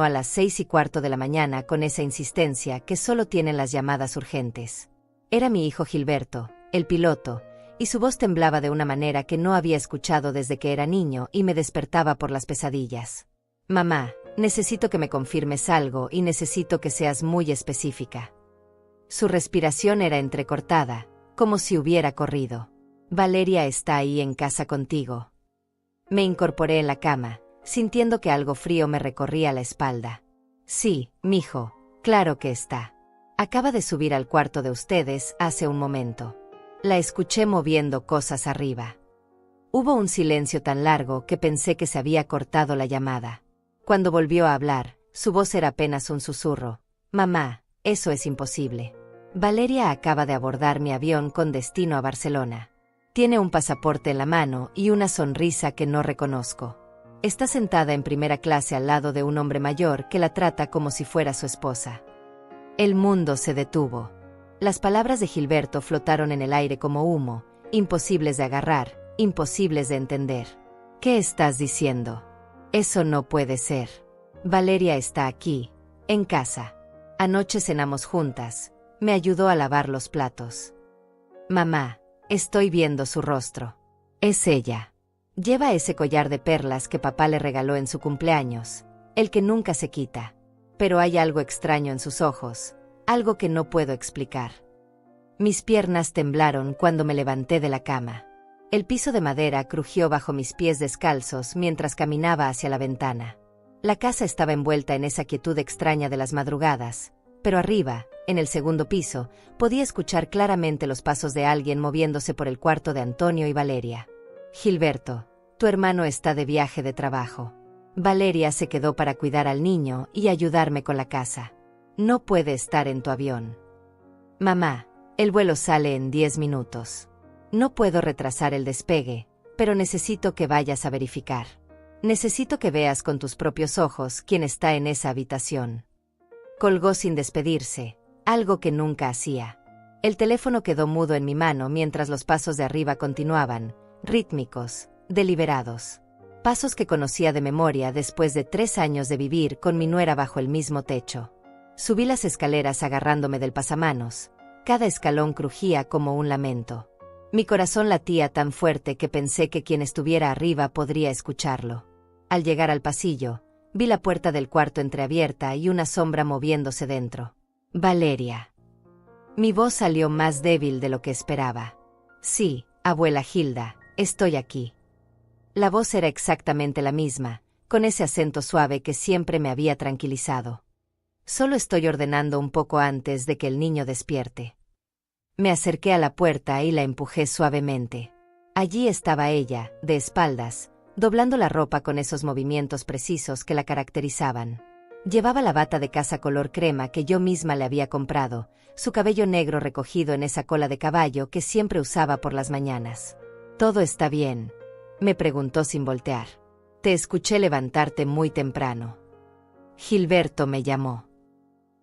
a las 6:15 de la mañana con esa insistencia que solo tienen las llamadas urgentes. Era mi hijo Gilberto, el piloto, y su voz temblaba de una manera que no había escuchado desde que era niño y me despertaba por las pesadillas. Mamá, necesito que me confirmes algo y necesito que seas muy específica. Su respiración era entrecortada, como si hubiera corrido. Valeria está ahí en casa contigo. Me incorporé en la cama, sintiendo que algo frío me recorría la espalda. Sí, mijo, claro que está. Acaba de subir al cuarto de ustedes hace un momento. La escuché moviendo cosas arriba. Hubo un silencio tan largo que pensé que se había cortado la llamada. Cuando volvió a hablar, su voz era apenas un susurro. Mamá, eso es imposible. Valeria acaba de abordar mi avión con destino a Barcelona. Tiene un pasaporte en la mano y una sonrisa que no reconozco. Está sentada en primera clase al lado de un hombre mayor que la trata como si fuera su esposa. El mundo se detuvo. Las palabras de Gilberto flotaron en el aire como humo, imposibles de agarrar, imposibles de entender. ¿Qué estás diciendo? Eso no puede ser. Valeria está aquí, en casa. Anoche cenamos juntas. Me ayudó a lavar los platos. Mamá, estoy viendo su rostro. Es ella. Lleva ese collar de perlas que papá le regaló en su cumpleaños, el que nunca se quita. Pero hay algo extraño en sus ojos, algo que no puedo explicar. Mis piernas temblaron cuando me levanté de la cama. El piso de madera crujió bajo mis pies descalzos mientras caminaba hacia la ventana. La casa estaba envuelta en esa quietud extraña de las madrugadas, pero arriba, en el segundo piso, podía escuchar claramente los pasos de alguien moviéndose por el cuarto de Antonio y Valeria. Gilberto, tu hermano está de viaje de trabajo. Valeria se quedó para cuidar al niño y ayudarme con la casa. No puede estar en tu avión. Mamá, el vuelo sale en 10 minutos. No puedo retrasar el despegue, pero necesito que vayas a verificar. Necesito que veas con tus propios ojos quién está en esa habitación. Colgó sin despedirse, algo que nunca hacía. El teléfono quedó mudo en mi mano mientras los pasos de arriba continuaban, rítmicos, deliberados. Pasos que conocía de memoria después de 3 años de vivir con mi nuera bajo el mismo techo. Subí las escaleras agarrándome del pasamanos. Cada escalón crujía como un lamento. Mi corazón latía tan fuerte que pensé que quien estuviera arriba podría escucharlo. Al llegar al pasillo, vi la puerta del cuarto entreabierta y una sombra moviéndose dentro. Valeria. Mi voz salió más débil de lo que esperaba. Sí, abuela Hilda, estoy aquí. La voz era exactamente la misma, con ese acento suave que siempre me había tranquilizado. Solo estoy ordenando un poco antes de que el niño despierte. Me acerqué a la puerta y la empujé suavemente. Allí estaba ella, de espaldas, doblando la ropa con esos movimientos precisos que la caracterizaban. Llevaba la bata de casa color crema que yo misma le había comprado, su cabello negro recogido en esa cola de caballo que siempre usaba por las mañanas. «¿Todo está bien?», me preguntó sin voltear. «Te escuché levantarte muy temprano». Gilberto me llamó.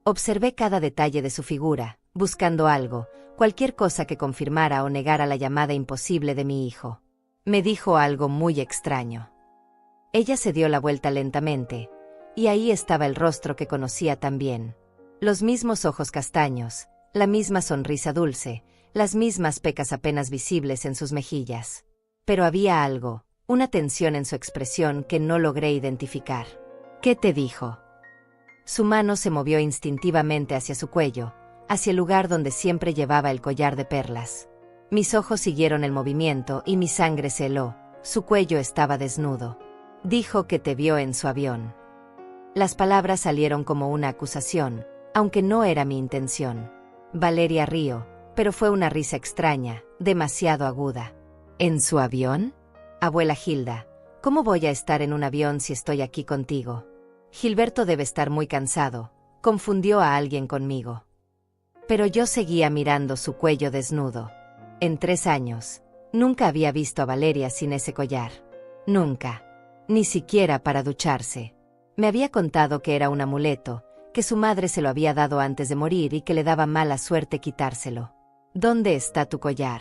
Observé cada detalle de su figura, buscando algo, cualquier cosa que confirmara o negara la llamada imposible de mi hijo. Me dijo algo muy extraño. Ella se dio la vuelta lentamente, y ahí estaba el rostro que conocía tan bien. Los mismos ojos castaños, la misma sonrisa dulce, las mismas pecas apenas visibles en sus mejillas. Pero había algo, una tensión en su expresión que no logré identificar. «¿Qué te dijo?». Su mano se movió instintivamente hacia su cuello, hacia el lugar donde siempre llevaba el collar de perlas. Mis ojos siguieron el movimiento y mi sangre se heló, su cuello estaba desnudo. «Dijo que te vio en su avión». Las palabras salieron como una acusación, aunque no era mi intención. Valeria rió, pero fue una risa extraña, demasiado aguda. «¿En su avión?». «Abuela Hilda, ¿cómo voy a estar en un avión si estoy aquí contigo?». «Gilberto debe estar muy cansado, confundió a alguien conmigo». Pero yo seguía mirando su cuello desnudo. En 3 años, nunca había visto a Valeria sin ese collar. Nunca. Ni siquiera para ducharse. Me había contado que era un amuleto, que su madre se lo había dado antes de morir y que le daba mala suerte quitárselo. «¿Dónde está tu collar?».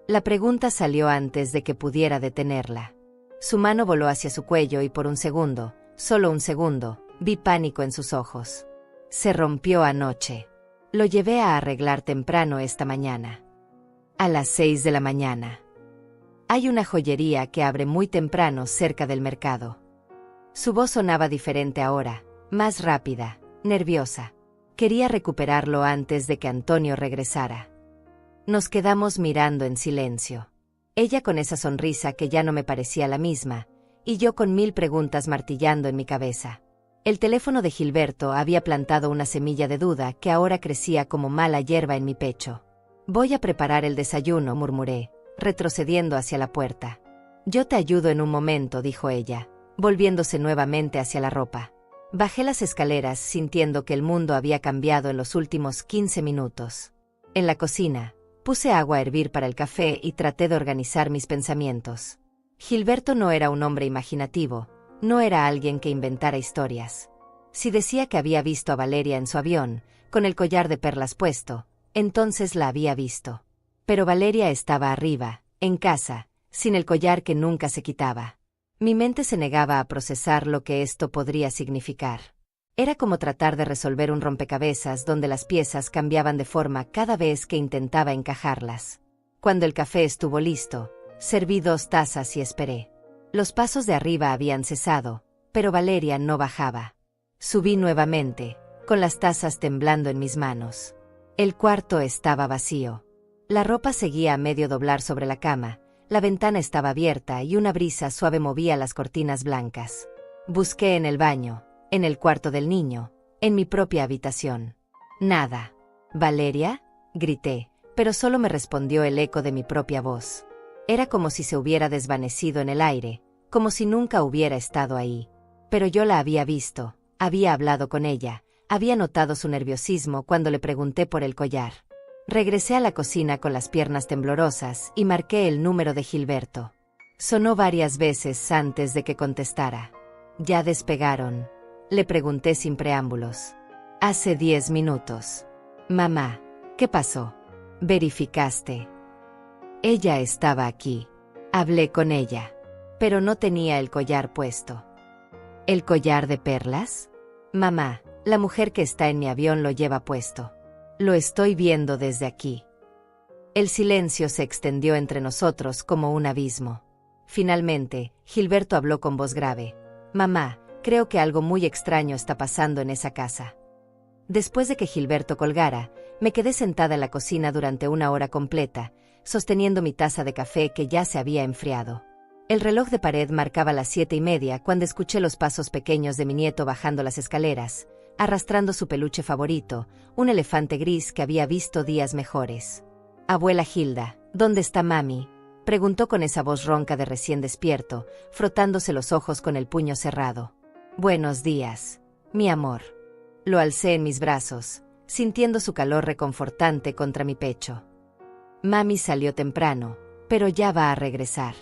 La pregunta salió antes de que pudiera detenerla. Su mano voló hacia su cuello y por un segundo, solo un segundo, Vi pánico en sus ojos. Se rompió anoche. Lo llevé a arreglar temprano esta mañana. A las 6 de la mañana. Hay una joyería que abre muy temprano cerca del mercado. Su voz sonaba diferente ahora, más rápida, nerviosa. Quería recuperarlo antes de que Antonio regresara. Nos quedamos mirando en silencio. Ella con esa sonrisa que ya no me parecía la misma, y yo con 1000 preguntas martillando en mi cabeza. El teléfono de Gilberto había plantado una semilla de duda que ahora crecía como mala hierba en mi pecho. Voy a preparar el desayuno, murmuré, retrocediendo hacia la puerta. Yo te ayudo en un momento, dijo ella, volviéndose nuevamente hacia la ropa. Bajé las escaleras sintiendo que el mundo había cambiado en los últimos 15 minutos. En la cocina, puse agua a hervir para el café y traté de organizar mis pensamientos. Gilberto no era un hombre imaginativo, no era alguien que inventara historias. Si decía que había visto a Valeria en su avión, con el collar de perlas puesto, entonces la había visto. Pero Valeria estaba arriba, en casa, sin el collar que nunca se quitaba. Mi mente se negaba a procesar lo que esto podría significar. Era como tratar de resolver un rompecabezas donde las piezas cambiaban de forma cada vez que intentaba encajarlas. Cuando el café estuvo listo, serví 2 tazas y esperé. Los pasos de arriba habían cesado, pero Valeria no bajaba. Subí nuevamente, con las tazas temblando en mis manos. El cuarto estaba vacío. La ropa seguía a medio doblar sobre la cama, la ventana estaba abierta y una brisa suave movía las cortinas blancas. Busqué en el baño, en el cuarto del niño, en mi propia habitación. Nada. ¿Valeria?, grité, pero solo me respondió el eco de mi propia voz. Era como si se hubiera desvanecido en el aire, como si nunca hubiera estado ahí. Pero yo la había visto, había hablado con ella, había notado su nerviosismo cuando le pregunté por el collar. Regresé a la cocina con las piernas temblorosas y marqué el número de Gilberto. Sonó varias veces antes de que contestara. ¿Ya despegaron?, le pregunté sin preámbulos. Hace 10 minutos. Mamá, ¿qué pasó? ¿Verificaste? Ella estaba aquí. Hablé con ella, pero no tenía el collar puesto. ¿El collar de perlas? Mamá, la mujer que está en mi avión lo lleva puesto. Lo estoy viendo desde aquí. El silencio se extendió entre nosotros como un abismo. Finalmente, Gilberto habló con voz grave. Mamá, creo que algo muy extraño está pasando en esa casa. Después de que Gilberto colgara, me quedé sentada en la cocina durante 1 hora completa, sosteniendo mi taza de café que ya se había enfriado. El reloj de pared marcaba las 7:30 cuando escuché los pasos pequeños de mi nieto bajando las escaleras, arrastrando su peluche favorito, un elefante gris que había visto días mejores. Abuela Hilda, ¿dónde está mami?, preguntó con esa voz ronca de recién despierto, frotándose los ojos con el puño cerrado. Buenos días, mi amor. Lo alcé en mis brazos, sintiendo su calor reconfortante contra mi pecho. Mami salió temprano, pero ya va a regresar.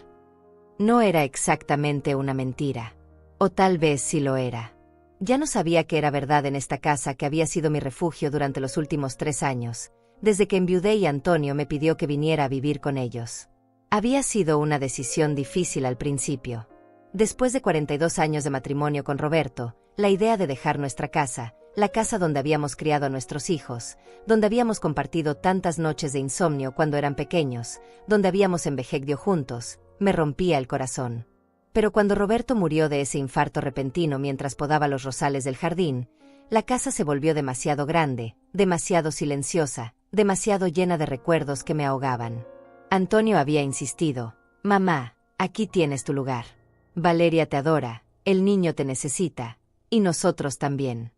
No era exactamente una mentira. O tal vez sí lo era. Ya no sabía que era verdad en esta casa que había sido mi refugio durante los últimos 3 años, desde que enviudé y Antonio me pidió que viniera a vivir con ellos. Había sido una decisión difícil al principio. Después de 42 años de matrimonio con Roberto, la idea de dejar nuestra casa, la casa donde habíamos criado a nuestros hijos, donde habíamos compartido tantas noches de insomnio cuando eran pequeños, donde habíamos envejecido juntos, me rompía el corazón. Pero cuando Roberto murió de ese infarto repentino mientras podaba los rosales del jardín, la casa se volvió demasiado grande, demasiado silenciosa, demasiado llena de recuerdos que me ahogaban. Antonio había insistido, mamá, aquí tienes tu lugar. Valeria te adora, el niño te necesita, y nosotros también.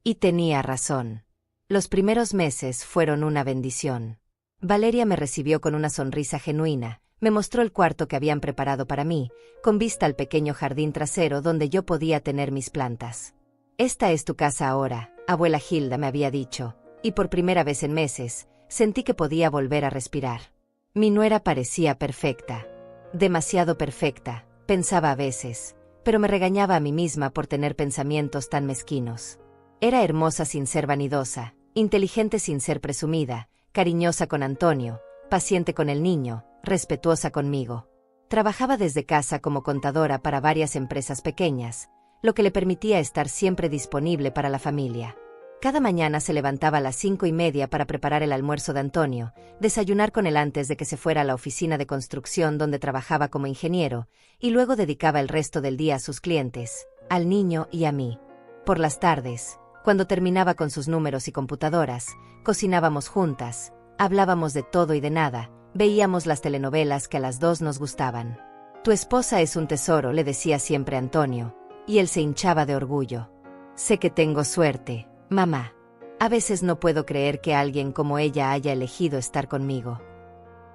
Y tenía razón. Los primeros meses fueron una bendición. Valeria me recibió con una sonrisa genuina, me mostró el cuarto que habían preparado para mí, con vista al pequeño jardín trasero donde yo podía tener mis plantas. Esta es tu casa ahora, abuela Hilda me había dicho, y por primera vez en meses, sentí que podía volver a respirar. Mi nuera parecía perfecta. Demasiado perfecta, pensaba a veces, pero me regañaba a mí misma por tener pensamientos tan mezquinos. Era hermosa sin ser vanidosa, inteligente sin ser presumida, cariñosa con Antonio, paciente con el niño, respetuosa conmigo. Trabajaba desde casa como contadora para varias empresas pequeñas, lo que le permitía estar siempre disponible para la familia. Cada mañana se levantaba a las 5:30 para preparar el almuerzo de Antonio, desayunar con él antes de que se fuera a la oficina de construcción donde trabajaba como ingeniero, y luego dedicaba el resto del día a sus clientes, al niño y a mí. Por las tardes, cuando terminaba con sus números y computadoras, cocinábamos juntas, hablábamos de todo y de nada, veíamos las telenovelas que a las dos nos gustaban. «Tu esposa es un tesoro», le decía siempre Antonio, y él se hinchaba de orgullo. «Sé que tengo suerte, mamá. A veces no puedo creer que alguien como ella haya elegido estar conmigo».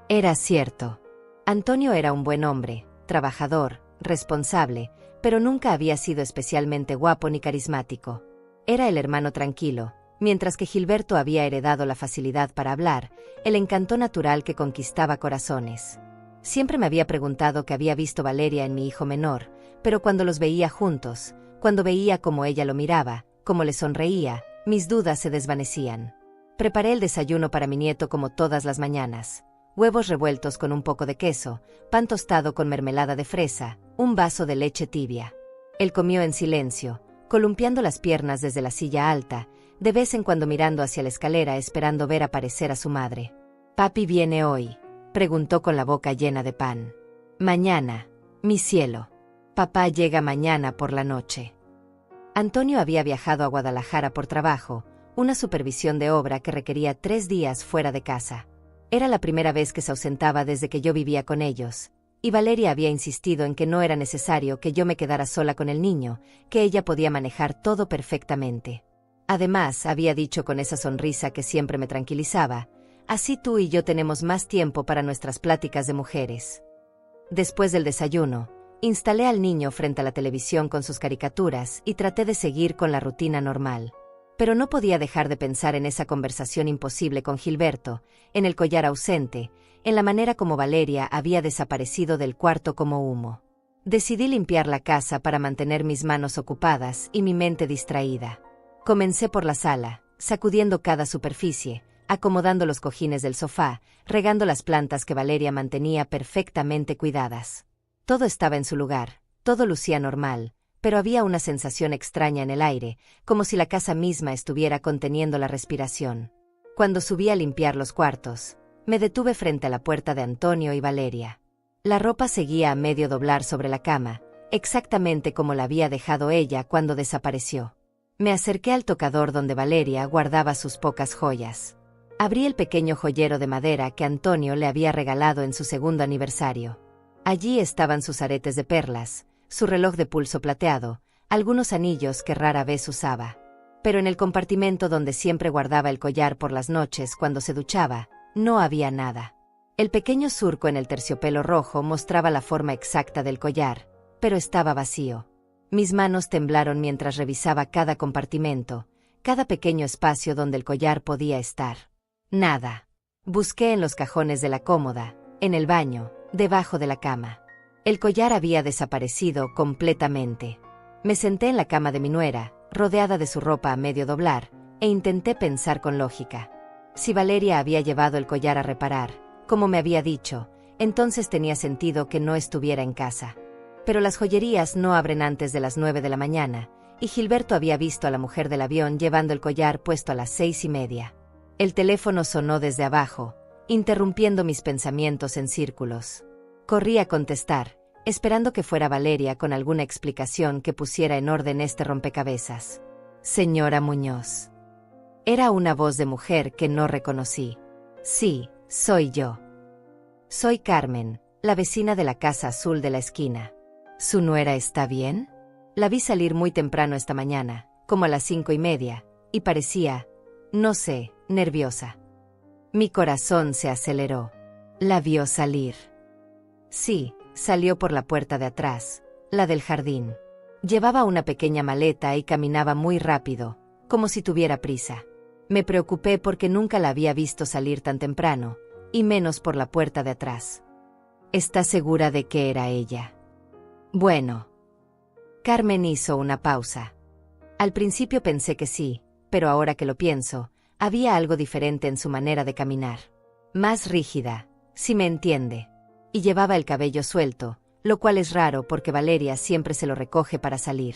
Era cierto. Antonio era un buen hombre, trabajador, responsable, pero nunca había sido especialmente guapo ni carismático. Era el hermano tranquilo, mientras que Gilberto había heredado la facilidad para hablar, el encanto natural que conquistaba corazones. Siempre me había preguntado qué había visto Valeria en mi hijo menor, pero cuando los veía juntos, cuando veía cómo ella lo miraba, cómo le sonreía, mis dudas se desvanecían. Preparé el desayuno para mi nieto como todas las mañanas. Huevos revueltos con un poco de queso, pan tostado con mermelada de fresa, un vaso de leche tibia. Él comió en silencio, columpiando las piernas desde la silla alta, de vez en cuando mirando hacia la escalera esperando ver aparecer a su madre. «¿Papi viene hoy?», preguntó con la boca llena de pan. «Mañana, mi cielo. Papá llega mañana por la noche». Antonio había viajado a Guadalajara por trabajo, una supervisión de obra que requería 3 días fuera de casa. Era la primera vez que se ausentaba desde que yo vivía con ellos, y Valeria había insistido en que no era necesario que yo me quedara sola con el niño, que ella podía manejar todo perfectamente. Además, había dicho con esa sonrisa que siempre me tranquilizaba, «Así tú y yo tenemos más tiempo para nuestras pláticas de mujeres». Después del desayuno, instalé al niño frente a la televisión con sus caricaturas y traté de seguir con la rutina normal. Pero no podía dejar de pensar en esa conversación imposible con Gilberto, en el collar ausente, en la manera como Valeria había desaparecido del cuarto como humo. Decidí limpiar la casa para mantener mis manos ocupadas y mi mente distraída. Comencé por la sala, sacudiendo cada superficie, acomodando los cojines del sofá, regando las plantas que Valeria mantenía perfectamente cuidadas. Todo estaba en su lugar, todo lucía normal, pero había una sensación extraña en el aire, como si la casa misma estuviera conteniendo la respiración. Cuando subí a limpiar los cuartos, me detuve frente a la puerta de Antonio y Valeria. La ropa seguía a medio doblar sobre la cama, exactamente como la había dejado ella cuando desapareció. Me acerqué al tocador donde Valeria guardaba sus pocas joyas. Abrí el pequeño joyero de madera que Antonio le había regalado en su 2º aniversario. Allí estaban sus aretes de perlas, su reloj de pulso plateado, algunos anillos que rara vez usaba. Pero en el compartimento donde siempre guardaba el collar por las noches cuando se duchaba, no había nada. El pequeño surco en el terciopelo rojo mostraba la forma exacta del collar, pero estaba vacío. Mis manos temblaron mientras revisaba cada compartimento, cada pequeño espacio donde el collar podía estar. Nada. Busqué en los cajones de la cómoda, en el baño, debajo de la cama. El collar había desaparecido completamente. Me senté en la cama de mi nuera, rodeada de su ropa a medio doblar, e intenté pensar con lógica. Si Valeria había llevado el collar a reparar, como me había dicho, entonces tenía sentido que no estuviera en casa. Pero las joyerías no abren antes de las 9 de la mañana, y Gilberto había visto a la mujer del avión llevando el collar puesto a las 6:30. El teléfono sonó desde abajo, interrumpiendo mis pensamientos en círculos. Corrí a contestar, esperando que fuera Valeria con alguna explicación que pusiera en orden este rompecabezas. «Señora Muñoz». Era una voz de mujer que no reconocí. «Sí, soy yo. Soy Carmen, la vecina de la casa azul de la esquina. ¿Su nuera está bien?». La vi salir muy temprano esta mañana, como a las 5:30, y parecía, no sé, nerviosa. Mi corazón se aceleró. La vio salir. Sí, salió por la puerta de atrás, la del jardín. Llevaba una pequeña maleta y caminaba muy rápido, como si tuviera prisa. Me preocupé porque nunca la había visto salir tan temprano, y menos por la puerta de atrás. ¿Está segura de que era ella? Bueno. Carmen hizo una pausa. Al principio pensé que sí, pero ahora que lo pienso, había algo diferente en su manera de caminar. Más rígida, si me entiende. Y llevaba el cabello suelto, lo cual es raro porque Valeria siempre se lo recoge para salir.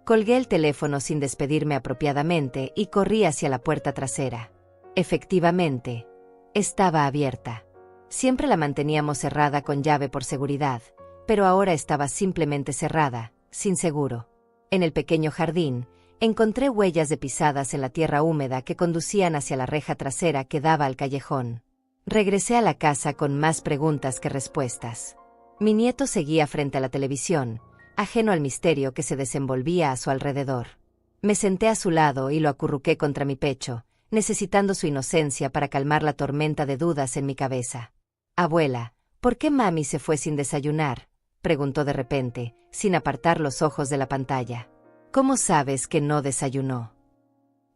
Colgué el teléfono sin despedirme apropiadamente y corrí hacia la puerta trasera. Efectivamente, estaba abierta. Siempre la manteníamos cerrada con llave por seguridad, pero ahora estaba simplemente cerrada, sin seguro. En el pequeño jardín, encontré huellas de pisadas en la tierra húmeda que conducían hacia la reja trasera que daba al callejón. Regresé a la casa con más preguntas que respuestas. Mi nieto seguía frente a la televisión, ajeno al misterio que se desenvolvía a su alrededor. Me senté a su lado y lo acurruqué contra mi pecho, necesitando su inocencia para calmar la tormenta de dudas en mi cabeza. «Abuela, ¿por qué mami se fue sin desayunar?», preguntó de repente, sin apartar los ojos de la pantalla. «¿Cómo sabes que no desayunó?».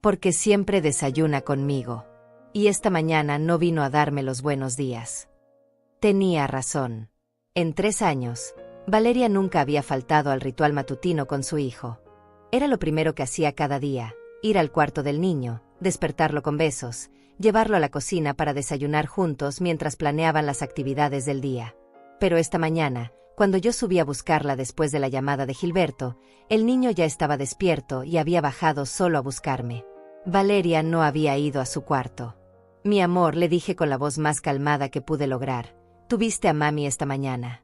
«Porque siempre desayuna conmigo. Y esta mañana no vino a darme los buenos días». Tenía razón. En 3 años, Valeria nunca había faltado al ritual matutino con su hijo. Era lo primero que hacía cada día, ir al cuarto del niño, despertarlo con besos, llevarlo a la cocina para desayunar juntos mientras planeaban las actividades del día. Pero esta mañana, cuando yo subí a buscarla después de la llamada de Gilberto, el niño ya estaba despierto y había bajado solo a buscarme. Valeria no había ido a su cuarto. «Mi amor», le dije con la voz más calmada que pude lograr, «¿tuviste a mami esta mañana?».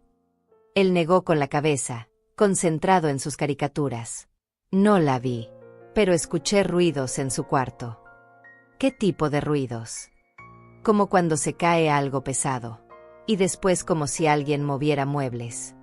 Él negó con la cabeza, concentrado en sus caricaturas. «No la vi, pero escuché ruidos en su cuarto». «¿Qué tipo de ruidos?». «Como cuando se cae algo pesado. Y después como si alguien moviera muebles».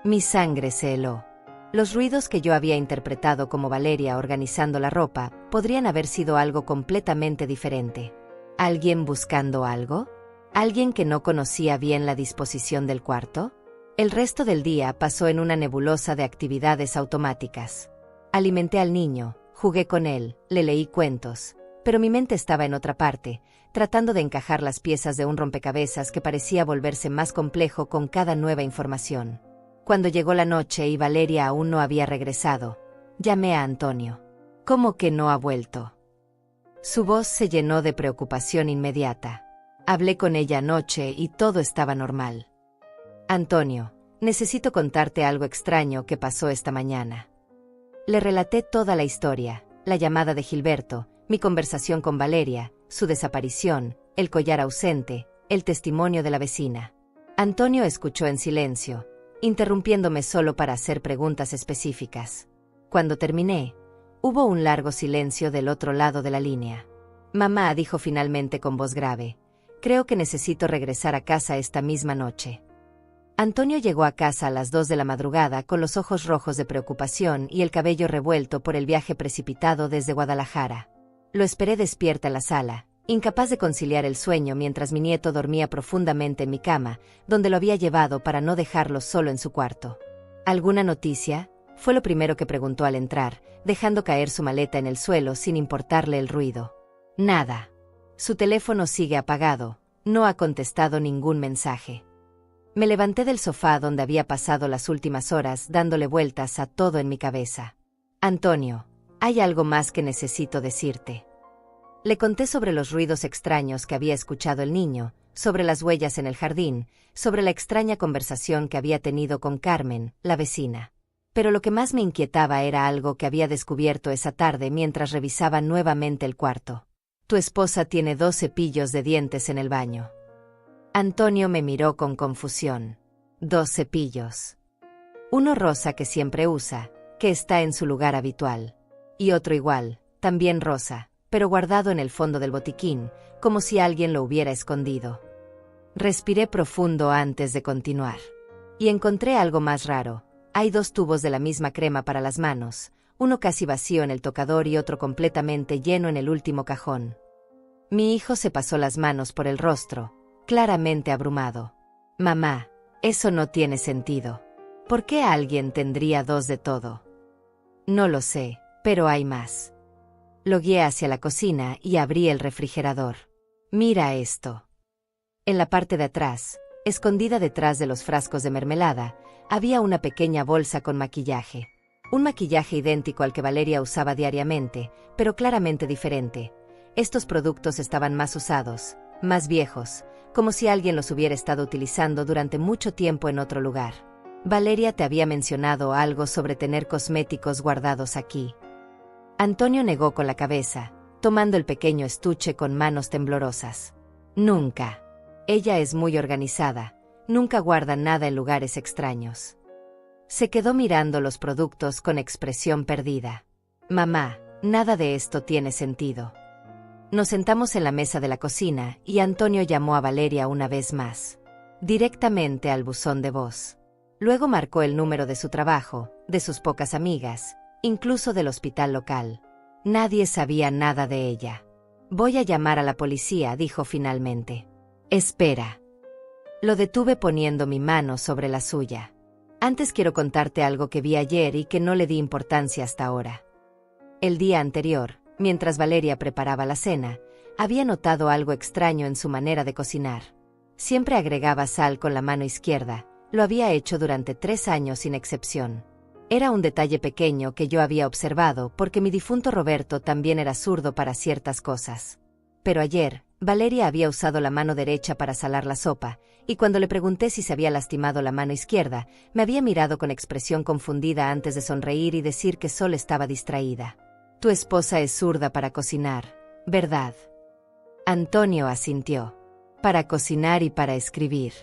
Mi sangre se heló. Los ruidos que yo había interpretado como Valeria organizando la ropa podrían haber sido algo completamente diferente. ¿Alguien buscando algo? ¿Alguien que no conocía bien la disposición del cuarto? El resto del día pasó en una nebulosa de actividades automáticas. Alimenté al niño, jugué con él, le leí cuentos, pero mi mente estaba en otra parte, tratando de encajar las piezas de un rompecabezas que parecía volverse más complejo con cada nueva información. Cuando llegó la noche y Valeria aún no había regresado, llamé a Antonio. «¿Cómo que no ha vuelto?». Su voz se llenó de preocupación inmediata. «Hablé con ella anoche y todo estaba normal». «Antonio, necesito contarte algo extraño que pasó esta mañana». Le relaté toda la historia, la llamada de Gilberto, mi conversación con Valeria, su desaparición, el collar ausente, el testimonio de la vecina. Antonio escuchó en silencio, interrumpiéndome solo para hacer preguntas específicas. Cuando terminé, hubo un largo silencio del otro lado de la línea. «Mamá», dijo finalmente con voz grave, «creo que necesito regresar a casa esta misma noche». Antonio llegó a casa a las 2 de la madrugada con los ojos rojos de preocupación y el cabello revuelto por el viaje precipitado desde Guadalajara. Lo esperé despierta en la sala, incapaz de conciliar el sueño mientras mi nieto dormía profundamente en mi cama, donde lo había llevado para no dejarlo solo en su cuarto. «¿Alguna noticia?», fue lo primero que preguntó al entrar, dejando caer su maleta en el suelo sin importarle el ruido. «Nada. Su teléfono sigue apagado, no ha contestado ningún mensaje». Me levanté del sofá donde había pasado las últimas horas dándole vueltas a todo en mi cabeza. «Antonio, hay algo más que necesito decirte». Le conté sobre los ruidos extraños que había escuchado el niño, sobre las huellas en el jardín, sobre la extraña conversación que había tenido con Carmen, la vecina. Pero lo que más me inquietaba era algo que había descubierto esa tarde mientras revisaba nuevamente el cuarto. «Tu esposa tiene 2 cepillos de dientes en el baño». Antonio me miró con confusión. «¿2 cepillos?» Uno rosa que siempre usa, que está en su lugar habitual. Y otro igual, también rosa, pero guardado en el fondo del botiquín, como si alguien lo hubiera escondido. Respiré profundo antes de continuar. Y encontré algo más raro. Hay 2 tubos de la misma crema para las manos, uno casi vacío en el tocador y otro completamente lleno en el último cajón. Mi hijo se pasó las manos por el rostro, claramente abrumado. «Mamá, eso no tiene sentido. ¿Por qué alguien tendría 2 de todo?». «No lo sé, pero hay más». Lo guié hacia la cocina y abrí el refrigerador. «Mira esto». En la parte de atrás, escondida detrás de los frascos de mermelada, había una pequeña bolsa con maquillaje. Un maquillaje idéntico al que Valeria usaba diariamente, pero claramente diferente. Estos productos estaban más usados, más viejos, como si alguien los hubiera estado utilizando durante mucho tiempo en otro lugar. Valeria te había mencionado algo sobre tener cosméticos guardados aquí. Antonio negó con la cabeza, tomando el pequeño estuche con manos temblorosas. Nunca. Ella es muy organizada, nunca guarda nada en lugares extraños. Se quedó mirando los productos con expresión perdida. Mamá, nada de esto tiene sentido. Nos sentamos en la mesa de la cocina y Antonio llamó a Valeria una vez más, directamente al buzón de voz. Luego marcó el número de su trabajo, de sus pocas amigas, incluso del hospital local. Nadie sabía nada de ella. Voy a llamar a la policía, dijo finalmente. Espera. Lo detuve poniendo mi mano sobre la suya. Antes quiero contarte algo que vi ayer y que no le di importancia hasta ahora. El día anterior, mientras Valeria preparaba la cena, había notado algo extraño en su manera de cocinar. Siempre agregaba sal con la mano izquierda, lo había hecho durante 3 años sin excepción. Era un detalle pequeño que yo había observado porque mi difunto Roberto también era zurdo para ciertas cosas. Pero ayer, Valeria había usado la mano derecha para salar la sopa, y cuando le pregunté si se había lastimado la mano izquierda, me había mirado con expresión confundida antes de sonreír y decir que solo estaba distraída. Tu esposa es zurda para cocinar, ¿verdad? Antonio asintió. Para cocinar y para escribir.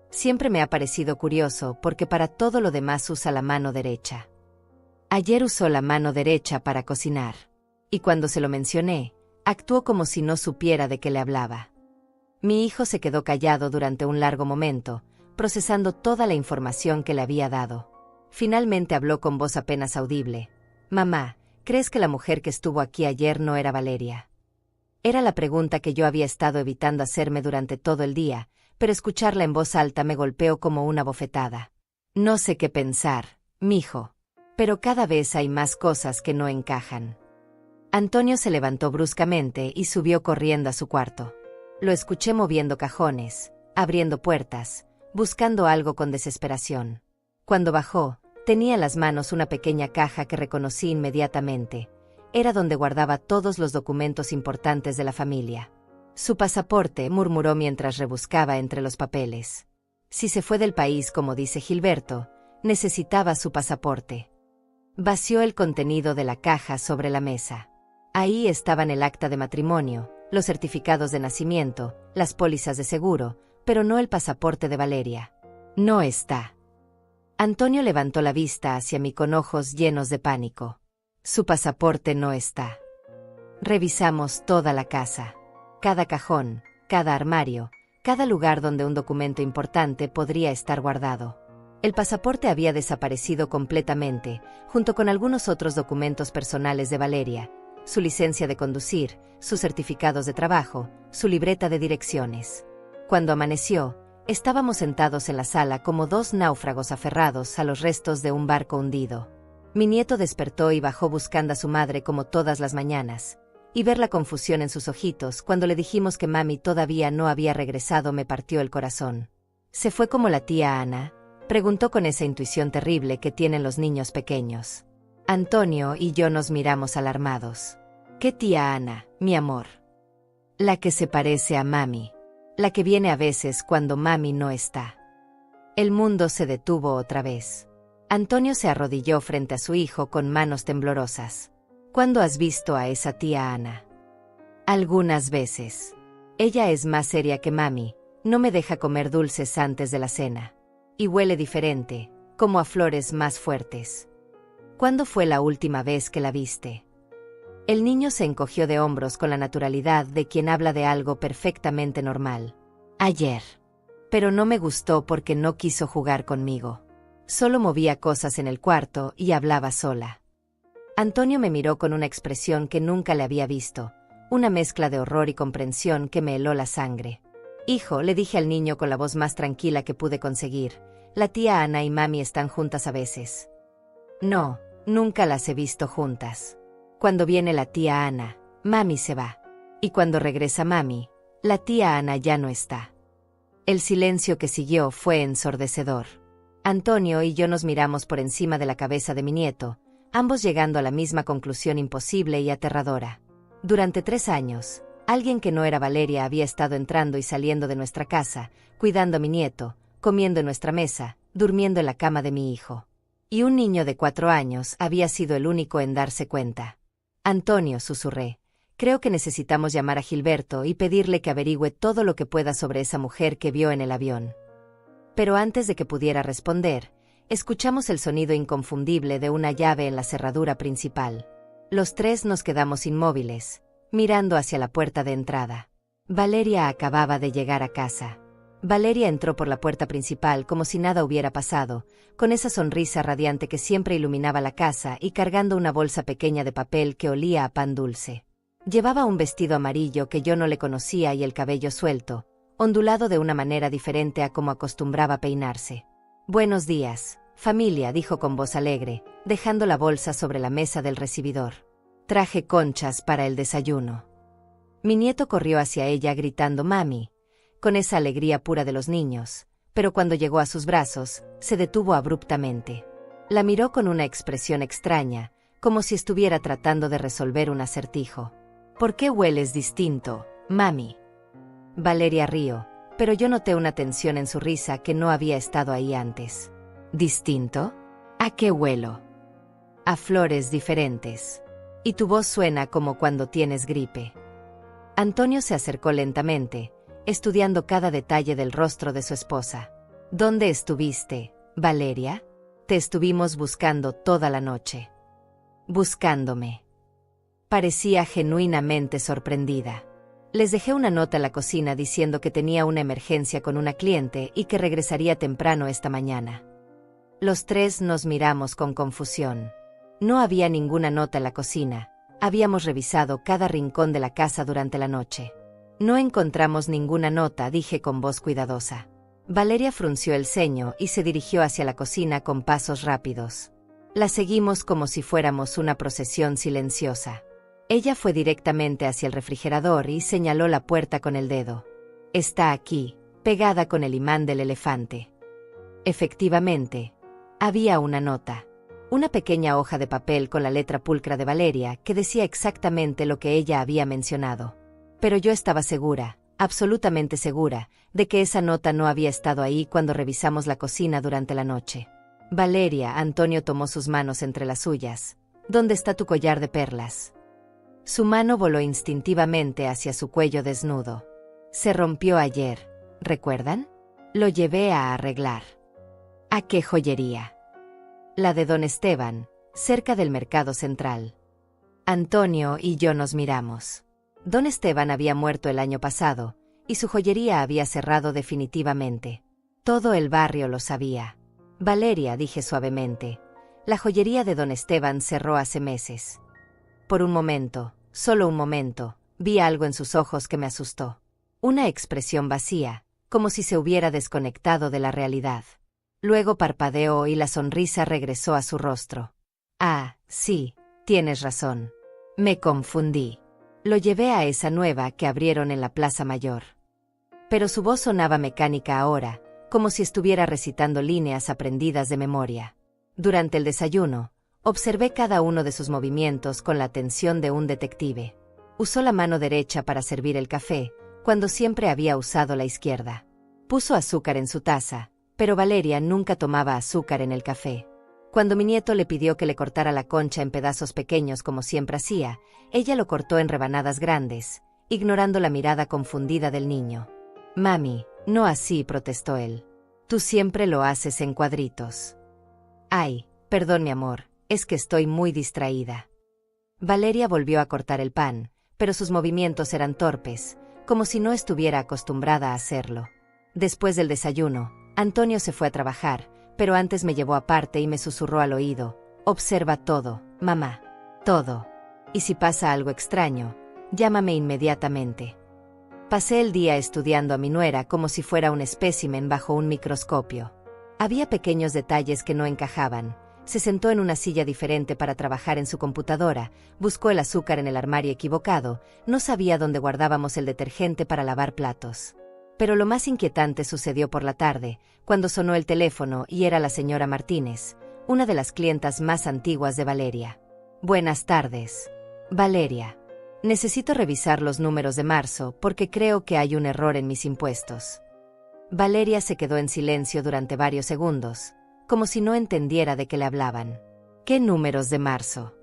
Siempre me ha parecido curioso porque para todo lo demás usa la mano derecha. Ayer usó la mano derecha para cocinar. Y cuando se lo mencioné, actuó como si no supiera de qué le hablaba. Mi hijo se quedó callado durante un largo momento, procesando toda la información que le había dado. Finalmente habló con voz apenas audible. Mamá, ¿crees que la mujer que estuvo aquí ayer no era Valeria? Era la pregunta que yo había estado evitando hacerme durante todo el día, pero escucharla en voz alta me golpeó como una bofetada. No sé qué pensar, mijo. Pero cada vez hay más cosas que no encajan. Antonio se levantó bruscamente y subió corriendo a su cuarto. Lo escuché moviendo cajones, abriendo puertas, buscando algo con desesperación. Cuando bajó, tenía en las manos una pequeña caja que reconocí inmediatamente. Era donde guardaba todos los documentos importantes de la familia. Su pasaporte, murmuró mientras rebuscaba entre los papeles. Si se fue del país como dice Gilberto, necesitaba su pasaporte. Vació el contenido de la caja sobre la mesa. Ahí estaban el acta de matrimonio, los certificados de nacimiento, las pólizas de seguro, pero no el pasaporte de Valeria. No está. Antonio levantó la vista hacia mí con ojos llenos de pánico. Su pasaporte no está. Revisamos toda la casa. Cada cajón, cada armario, cada lugar donde un documento importante podría estar guardado. El pasaporte había desaparecido completamente, junto con algunos otros documentos personales de Valeria, su licencia de conducir, sus certificados de trabajo, su libreta de direcciones. Cuando amaneció, estábamos sentados en la sala como 2 náufragos aferrados a los restos de un barco hundido. Mi nieto despertó y bajó buscando a su madre como todas las mañanas, y ver la confusión en sus ojitos cuando le dijimos que mami todavía no había regresado me partió el corazón. ¿Se fue como la tía Ana?, preguntó con esa intuición terrible que tienen los niños pequeños. Antonio y yo nos miramos alarmados. ¿Qué tía Ana, mi amor? La que se parece a mami. La que viene a veces cuando mami no está. El mundo se detuvo otra vez. Antonio se arrodilló frente a su hijo con manos temblorosas. ¿Cuándo has visto a esa tía Ana? Algunas veces. Ella es más seria que mami, no me deja comer dulces antes de la cena. Y huele diferente, como a flores más fuertes. ¿Cuándo fue la última vez que la viste? El niño se encogió de hombros con la naturalidad de quien habla de algo perfectamente normal. Ayer. Pero no me gustó porque no quiso jugar conmigo. Solo movía cosas en el cuarto y hablaba sola. Antonio me miró con una expresión que nunca le había visto, una mezcla de horror y comprensión que me heló la sangre. Hijo, le dije al niño con la voz más tranquila que pude conseguir, la tía Ana y mami están juntas a veces. No, nunca las he visto juntas. Cuando viene la tía Ana, mami se va. Y cuando regresa mami, la tía Ana ya no está. El silencio que siguió fue ensordecedor. Antonio y yo nos miramos por encima de la cabeza de mi nieto, ambos llegando a la misma conclusión imposible y aterradora. Durante 3 años, alguien que no era Valeria había estado entrando y saliendo de nuestra casa, cuidando a mi nieto, comiendo en nuestra mesa, durmiendo en la cama de mi hijo. Y un niño de 4 años había sido el único en darse cuenta. Antonio, susurré, creo que necesitamos llamar a Gilberto y pedirle que averigüe todo lo que pueda sobre esa mujer que vio en el avión. Pero antes de que pudiera responder, escuchamos el sonido inconfundible de una llave en la cerradura principal. Los tres nos quedamos inmóviles, mirando hacia la puerta de entrada. Valeria acababa de llegar a casa. Valeria entró por la puerta principal como si nada hubiera pasado, con esa sonrisa radiante que siempre iluminaba la casa y cargando una bolsa pequeña de papel que olía a pan dulce. Llevaba un vestido amarillo que yo no le conocía y el cabello suelto, ondulado de una manera diferente a como acostumbraba peinarse. «Buenos días, familia», dijo con voz alegre, dejando la bolsa sobre la mesa del recibidor. «Traje conchas para el desayuno». Mi nieto corrió hacia ella gritando «Mami», con esa alegría pura de los niños, pero cuando llegó a sus brazos, se detuvo abruptamente. La miró con una expresión extraña, como si estuviera tratando de resolver un acertijo. «¿Por qué hueles distinto, mami?» Valeria rió, pero yo noté una tensión en su risa que no había estado ahí antes. «¿Distinto? ¿A qué huelo?» «A flores diferentes. Y tu voz suena como cuando tienes gripe». Antonio se acercó lentamente, estudiando cada detalle del rostro de su esposa. «¿Dónde estuviste, Valeria?» «Te estuvimos buscando toda la noche». «¿Buscándome?» Parecía genuinamente sorprendida. Les dejé una nota en la cocina diciendo que tenía una emergencia con una cliente y que regresaría temprano esta mañana. Los tres nos miramos con confusión. No había ninguna nota en la cocina. Habíamos revisado cada rincón de la casa durante la noche. «No encontramos ninguna nota», dije con voz cuidadosa. Valeria frunció el ceño y se dirigió hacia la cocina con pasos rápidos. La seguimos como si fuéramos una procesión silenciosa. Ella fue directamente hacia el refrigerador y señaló la puerta con el dedo. «Está aquí, pegada con el imán del elefante». Efectivamente, había una nota. Una pequeña hoja de papel con la letra pulcra de Valeria que decía exactamente lo que ella había mencionado. Pero yo estaba segura, absolutamente segura, de que esa nota no había estado ahí cuando revisamos la cocina durante la noche. «Valeria», Antonio tomó sus manos entre las suyas. «¿Dónde está tu collar de perlas?» Su mano voló instintivamente hacia su cuello desnudo. «Se rompió ayer, ¿recuerdan? Lo llevé a arreglar». «¿A qué joyería?» «La de Don Esteban, cerca del Mercado Central». Antonio y yo nos miramos. Don Esteban había muerto el año pasado, y su joyería había cerrado definitivamente. Todo el barrio lo sabía. «Valeria», dije suavemente, «la joyería de Don Esteban cerró hace meses». Por un momento, solo un momento, vi algo en sus ojos que me asustó. Una expresión vacía, como si se hubiera desconectado de la realidad. Luego parpadeó y la sonrisa regresó a su rostro. «Ah, sí, tienes razón. Me confundí. Lo llevé a esa nueva que abrieron en la Plaza Mayor». Pero su voz sonaba mecánica ahora, como si estuviera recitando líneas aprendidas de memoria. Durante el desayuno, observé cada uno de sus movimientos con la atención de un detective. Usó la mano derecha para servir el café, cuando siempre había usado la izquierda. Puso azúcar en su taza, pero Valeria nunca tomaba azúcar en el café. Cuando mi nieto le pidió que le cortara la concha en pedazos pequeños como siempre hacía, ella lo cortó en rebanadas grandes, ignorando la mirada confundida del niño. «Mami, no así», protestó él. «Tú siempre lo haces en cuadritos». «Ay, perdón mi amor, es que estoy muy distraída». Valeria volvió a cortar el pan, pero sus movimientos eran torpes, como si no estuviera acostumbrada a hacerlo. Después del desayuno, Antonio se fue a trabajar, pero antes me llevó aparte y me susurró al oído: «Observa todo, mamá. Todo. Y si pasa algo extraño, llámame inmediatamente». Pasé el día estudiando a mi nuera como si fuera un espécimen bajo un microscopio. Había pequeños detalles que no encajaban. Se sentó en una silla diferente para trabajar en su computadora, buscó el azúcar en el armario equivocado, no sabía dónde guardábamos el detergente para lavar platos. Pero lo más inquietante sucedió por la tarde, cuando sonó el teléfono y era la señora Martínez, una de las clientas más antiguas de Valeria. «Buenas tardes, Valeria. Necesito revisar los números de marzo porque creo que hay un error en mis impuestos». Valeria se quedó en silencio durante varios segundos, como si no entendiera de qué le hablaban. ¿Qué números de marzo?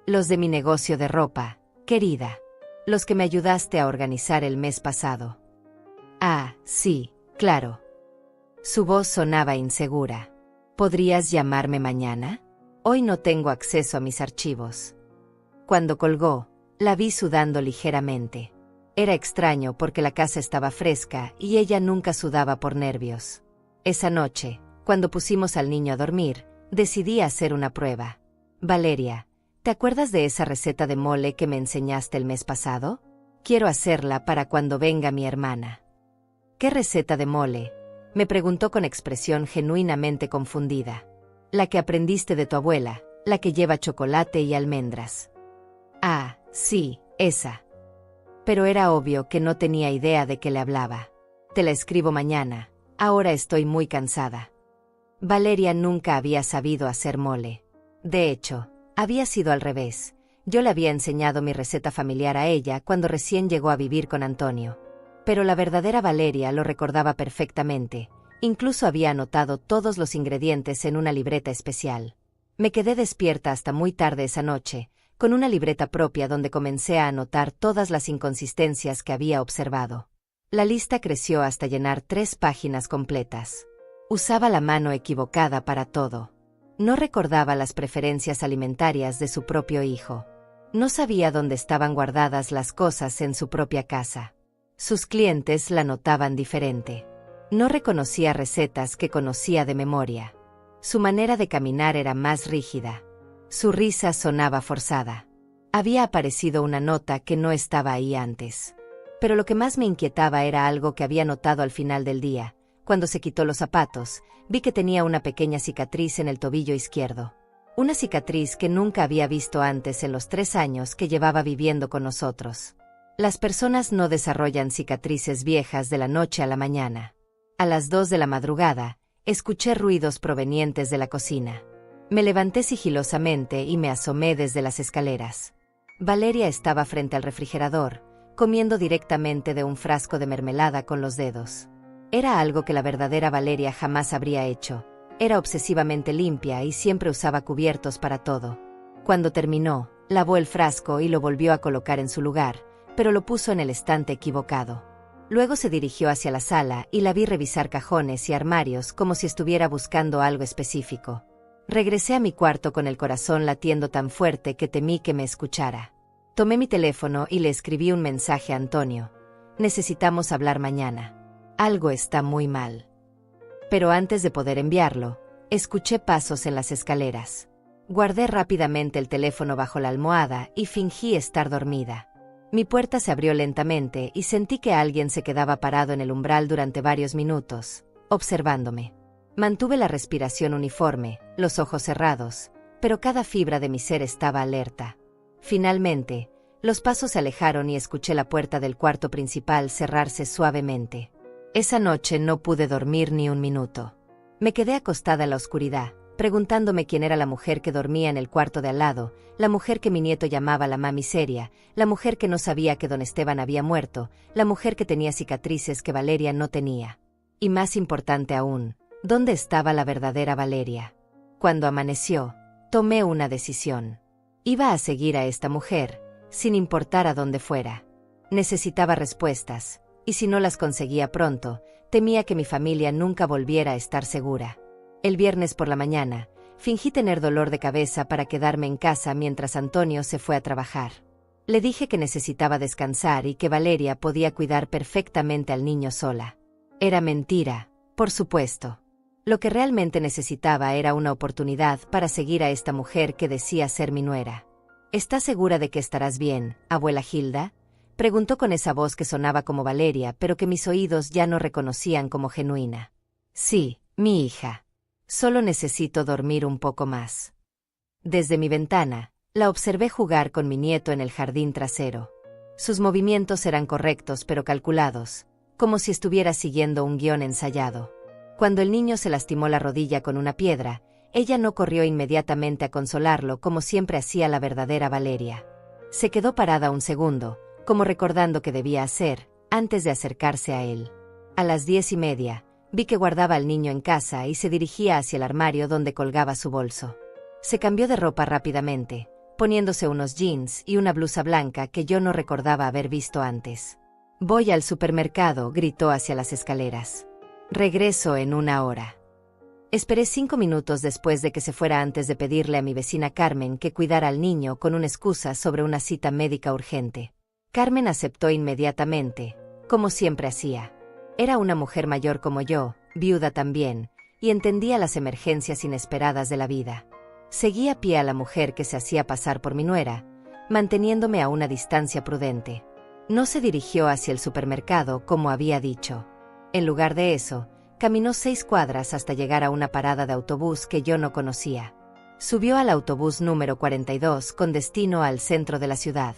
Los de mi negocio de ropa, querida. Los que me ayudaste a organizar el mes pasado. Ah, sí, claro. Su voz sonaba insegura. ¿Podrías llamarme mañana? Hoy no tengo acceso a mis archivos. Cuando colgó, la vi sudando ligeramente. Era extraño porque la casa estaba fresca y ella nunca sudaba por nervios. Esa noche, cuando pusimos al niño a dormir, decidí hacer una prueba. Valeria, ¿te acuerdas de esa receta de mole que me enseñaste el mes pasado? Quiero hacerla para cuando venga mi hermana. ¿Qué receta de mole? Me preguntó con expresión genuinamente confundida. La que aprendiste de tu abuela, la que lleva chocolate y almendras. Ah, sí, esa. Pero era obvio que no tenía idea de qué le hablaba. Te la escribo mañana, ahora estoy muy cansada. Valeria nunca había sabido hacer mole. De hecho, había sido al revés. Yo le había enseñado mi receta familiar a ella cuando recién llegó a vivir con Antonio. Pero la verdadera Valeria lo recordaba perfectamente. Incluso había anotado todos los ingredientes en una libreta especial. Me quedé despierta hasta muy tarde esa noche, con una libreta propia donde comencé a anotar todas las inconsistencias que había observado. La lista creció hasta llenar 3 páginas completas. Usaba la mano equivocada para todo. No recordaba las preferencias alimentarias de su propio hijo. No sabía dónde estaban guardadas las cosas en su propia casa. Sus clientes la notaban diferente. No reconocía recetas que conocía de memoria. Su manera de caminar era más rígida. Su risa sonaba forzada. Había aparecido una nota que no estaba ahí antes. Pero lo que más me inquietaba era algo que había notado al final del día. Cuando se quitó los zapatos, vi que tenía una pequeña cicatriz en el tobillo izquierdo. Una cicatriz que nunca había visto antes en los 3 años que llevaba viviendo con nosotros. Las personas no desarrollan cicatrices viejas de la noche a la mañana. A las 2 de la madrugada, escuché ruidos provenientes de la cocina. Me levanté sigilosamente y me asomé desde las escaleras. Valeria estaba frente al refrigerador, comiendo directamente de un frasco de mermelada con los dedos. Era algo que la verdadera Valeria jamás habría hecho. Era obsesivamente limpia y siempre usaba cubiertos para todo. Cuando terminó, lavó el frasco y lo volvió a colocar en su lugar, pero lo puso en el estante equivocado. Luego se dirigió hacia la sala y la vi revisar cajones y armarios como si estuviera buscando algo específico. Regresé a mi cuarto con el corazón latiendo tan fuerte que temí que me escuchara. Tomé mi teléfono y le escribí un mensaje a Antonio. Necesitamos hablar mañana. Algo está muy mal. Pero antes de poder enviarlo, escuché pasos en las escaleras. Guardé rápidamente el teléfono bajo la almohada y fingí estar dormida. Mi puerta se abrió lentamente y sentí que alguien se quedaba parado en el umbral durante varios minutos, observándome. Mantuve la respiración uniforme, los ojos cerrados, pero cada fibra de mi ser estaba alerta. Finalmente, los pasos se alejaron y escuché la puerta del cuarto principal cerrarse suavemente. Esa noche no pude dormir ni un minuto. Me quedé acostada en la oscuridad, preguntándome quién era la mujer que dormía en el cuarto de al lado, la mujer que mi nieto llamaba la mami seria, la mujer que no sabía que don Esteban había muerto, la mujer que tenía cicatrices que Valeria no tenía. Y más importante aún, ¿dónde estaba la verdadera Valeria? Cuando amaneció, tomé una decisión. Iba a seguir a esta mujer, sin importar a dónde fuera. Necesitaba respuestas, y si no las conseguía pronto, temía que mi familia nunca volviera a estar segura. El viernes por la mañana, fingí tener dolor de cabeza para quedarme en casa mientras Antonio se fue a trabajar. Le dije que necesitaba descansar y que Valeria podía cuidar perfectamente al niño sola. Era mentira, por supuesto. Lo que realmente necesitaba era una oportunidad para seguir a esta mujer que decía ser mi nuera. ¿Estás segura de que estarás bien, abuela Hilda? Preguntó con esa voz que sonaba como Valeria, pero que mis oídos ya no reconocían como genuina. Sí, mi hija. Solo necesito dormir un poco más. Desde mi ventana, la observé jugar con mi nieto en el jardín trasero. Sus movimientos eran correctos pero calculados, como si estuviera siguiendo un guión ensayado. Cuando el niño se lastimó la rodilla con una piedra, ella no corrió inmediatamente a consolarlo como siempre hacía la verdadera Valeria. Se quedó parada un segundo, como recordando qué debía hacer, antes de acercarse a él. A las 10:30, vi que guardaba al niño en casa y se dirigía hacia el armario donde colgaba su bolso. Se cambió de ropa rápidamente, poniéndose unos jeans y una blusa blanca que yo no recordaba haber visto antes. «Voy al supermercado», gritó hacia las escaleras. «Regreso en 1 hora». Esperé 5 minutos después de que se fuera antes de pedirle a mi vecina Carmen que cuidara al niño con una excusa sobre una cita médica urgente. Carmen aceptó inmediatamente, como siempre hacía. Era una mujer mayor como yo, viuda también, y entendía las emergencias inesperadas de la vida. Seguí a pie a la mujer que se hacía pasar por mi nuera, manteniéndome a una distancia prudente. No se dirigió hacia el supermercado como había dicho. En lugar de eso, caminó 6 cuadras hasta llegar a una parada de autobús que yo no conocía. Subió al autobús número 42 con destino al centro de la ciudad.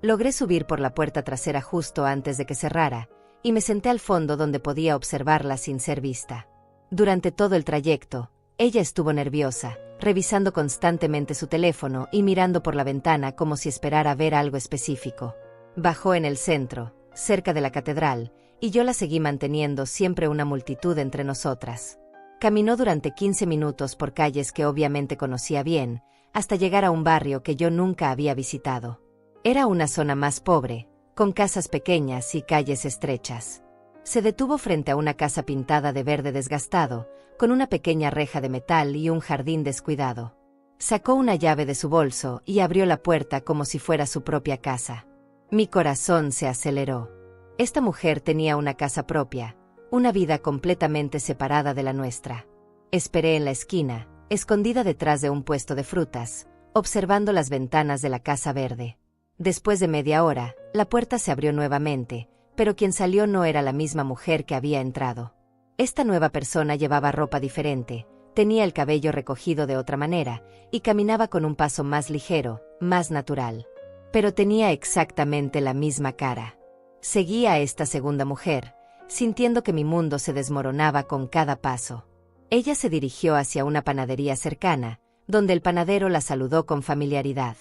Logré subir por la puerta trasera justo antes de que cerrara, y me senté al fondo donde podía observarla sin ser vista. Durante todo el trayecto, ella estuvo nerviosa, revisando constantemente su teléfono y mirando por la ventana como si esperara ver algo específico. Bajó en el centro, cerca de la catedral, y yo la seguí manteniendo siempre una multitud entre nosotras. Caminó durante 15 minutos por calles que obviamente conocía bien, hasta llegar a un barrio que yo nunca había visitado. Era una zona más pobre, con casas pequeñas y calles estrechas. Se detuvo frente a una casa pintada de verde desgastado, con una pequeña reja de metal y un jardín descuidado. Sacó una llave de su bolso y abrió la puerta como si fuera su propia casa. Mi corazón se aceleró. Esta mujer tenía una casa propia, una vida completamente separada de la nuestra. Esperé en la esquina, escondida detrás de un puesto de frutas, observando las ventanas de la casa verde. Después de media hora, la puerta se abrió nuevamente, pero quien salió no era la misma mujer que había entrado. Esta nueva persona llevaba ropa diferente, tenía el cabello recogido de otra manera, y caminaba con un paso más ligero, más natural. Pero tenía exactamente la misma cara. Seguí a esta segunda mujer, sintiendo que mi mundo se desmoronaba con cada paso. Ella se dirigió hacia una panadería cercana, donde el panadero la saludó con familiaridad.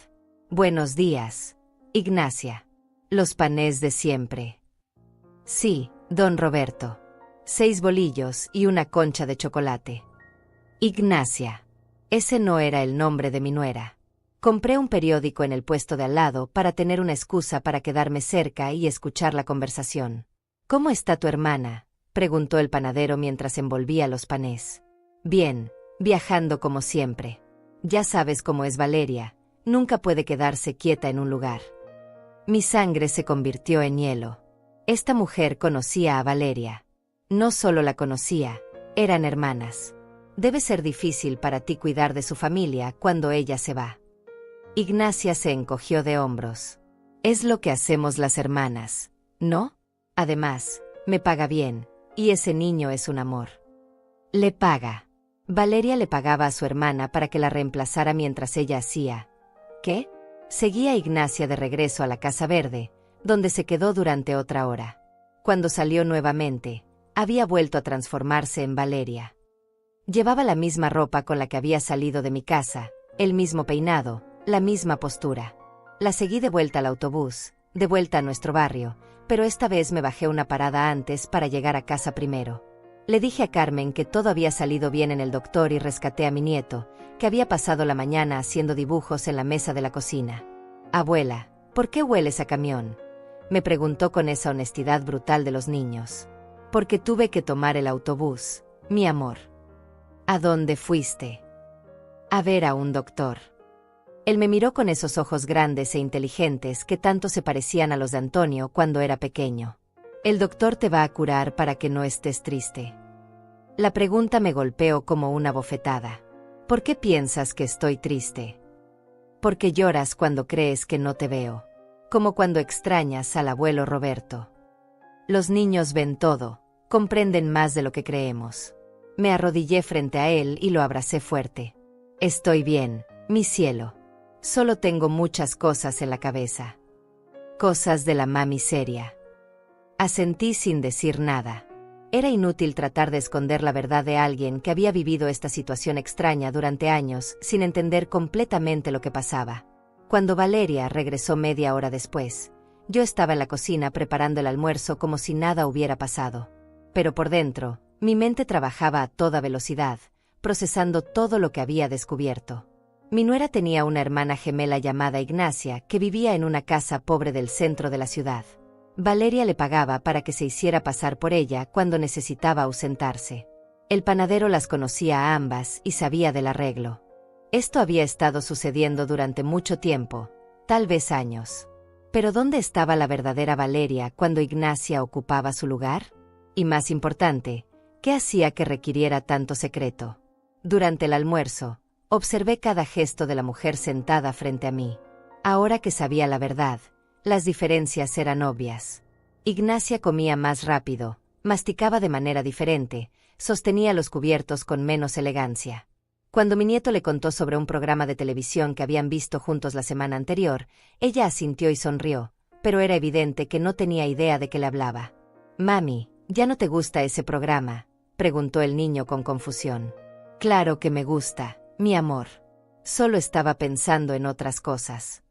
«Buenos días, Ignacia. Los panés de siempre». «Sí, don Roberto. 6 bolillos y una concha de chocolate». Ignacia. Ese no era el nombre de mi nuera. Compré un periódico en el puesto de al lado para tener una excusa para quedarme cerca y escuchar la conversación. «¿Cómo está tu hermana?», preguntó el panadero mientras envolvía los panés. «Bien, viajando como siempre. Ya sabes cómo es Valeria, nunca puede quedarse quieta en un lugar». Mi sangre se convirtió en hielo. Esta mujer conocía a Valeria. No solo la conocía, eran hermanas. Debe ser difícil para ti cuidar de su familia cuando ella se va. Ignacia se encogió de hombros. «Es lo que hacemos las hermanas, ¿no? Además, me paga bien, y ese niño es un amor». «¿Le paga?». Valeria le pagaba a su hermana para que la reemplazara mientras ella hacía. ¿Qué? Seguía a Ignacia de regreso a la Casa Verde, donde se quedó durante otra hora. Cuando salió nuevamente, había vuelto a transformarse en Valeria. Llevaba la misma ropa con la que había salido de mi casa, el mismo peinado, la misma postura. La seguí de vuelta al autobús, de vuelta a nuestro barrio, pero esta vez me bajé una parada antes para llegar a casa primero. Le dije a Carmen que todo había salido bien en el doctor y rescaté a mi nieto, que había pasado la mañana haciendo dibujos en la mesa de la cocina. «Abuela, ¿por qué hueles a camión?», me preguntó con esa honestidad brutal de los niños. «Porque tuve que tomar el autobús, mi amor». «¿A dónde fuiste?». «A ver a un doctor». Él me miró con esos ojos grandes e inteligentes que tanto se parecían a los de Antonio cuando era pequeño. «El doctor te va a curar para que no estés triste». La pregunta me golpeó como una bofetada. «¿Por qué piensas que estoy triste?». «Porque lloras cuando crees que no te veo. Como cuando extrañas al abuelo Roberto». Los niños ven todo, comprenden más de lo que creemos. Me arrodillé frente a él y lo abracé fuerte. «Estoy bien, mi cielo. Solo tengo muchas cosas en la cabeza. Cosas de la mami seria». Asentí sin decir nada. Era inútil tratar de esconder la verdad de alguien que había vivido esta situación extraña durante años sin entender completamente lo que pasaba. Cuando Valeria regresó media hora después, yo estaba en la cocina preparando el almuerzo como si nada hubiera pasado. pero por dentro, mi mente trabajaba a toda velocidad, procesando todo lo que había descubierto. Mi nuera tenía una hermana gemela llamada Ignacia que vivía en una casa pobre del centro de la ciudad. Valeria le pagaba para que se hiciera pasar por ella cuando necesitaba ausentarse. El panadero las conocía a ambas y sabía del arreglo. Esto había estado sucediendo durante mucho tiempo, tal vez años. Pero ¿dónde estaba la verdadera Valeria cuando Ignacia ocupaba su lugar? Y más importante, ¿qué hacía que requiriera tanto secreto? Durante el almuerzo, observé cada gesto de la mujer sentada frente a mí. Ahora que sabía la verdad, las diferencias eran obvias. Ignacia comía más rápido, masticaba de manera diferente, sostenía los cubiertos con menos elegancia. Cuando mi nieto le contó sobre un programa de televisión que habían visto juntos la semana anterior, ella asintió y sonrió, pero era evidente que no tenía idea de qué le hablaba. «Mami, ¿ya no te gusta ese programa?», preguntó el niño con confusión. «Claro que me gusta, mi amor. Solo estaba pensando en otras cosas».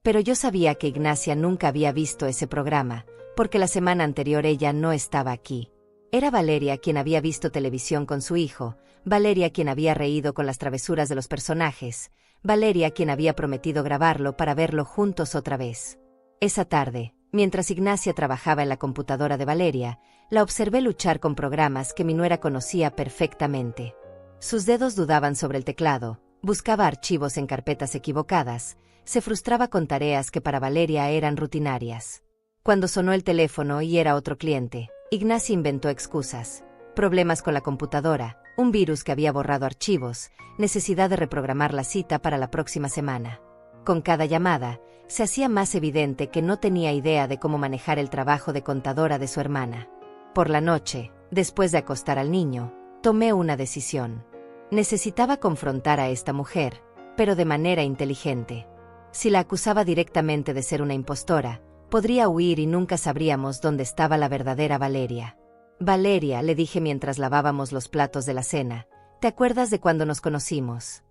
Pero yo sabía que Ignacia nunca había visto ese programa, porque la semana anterior ella no estaba aquí. Era Valeria quien había visto televisión con su hijo, Valeria quien había reído con las travesuras de los personajes, Valeria quien había prometido grabarlo para verlo juntos otra vez. Esa tarde, mientras Ignacia trabajaba en la computadora de Valeria, la observé luchar con programas que mi nuera conocía perfectamente. Sus dedos dudaban sobre el teclado, buscaba archivos en carpetas equivocadas, se frustraba con tareas que para Valeria eran rutinarias. Cuando sonó el teléfono y era otro cliente, Ignacia inventó excusas. Problemas con la computadora, un virus que había borrado archivos, necesidad de reprogramar la cita para la próxima semana. Con cada llamada, se hacía más evidente que no tenía idea de cómo manejar el trabajo de contadora de su hermana. Por la noche, después de acostar al niño, tomé una decisión. Necesitaba confrontar a esta mujer, pero de manera inteligente. Si la acusaba directamente de ser una impostora, podría huir y nunca sabríamos dónde estaba la verdadera Valeria. «Valeria», le dije mientras lavábamos los platos de la cena, «¿te acuerdas de cuando nos conocimos?».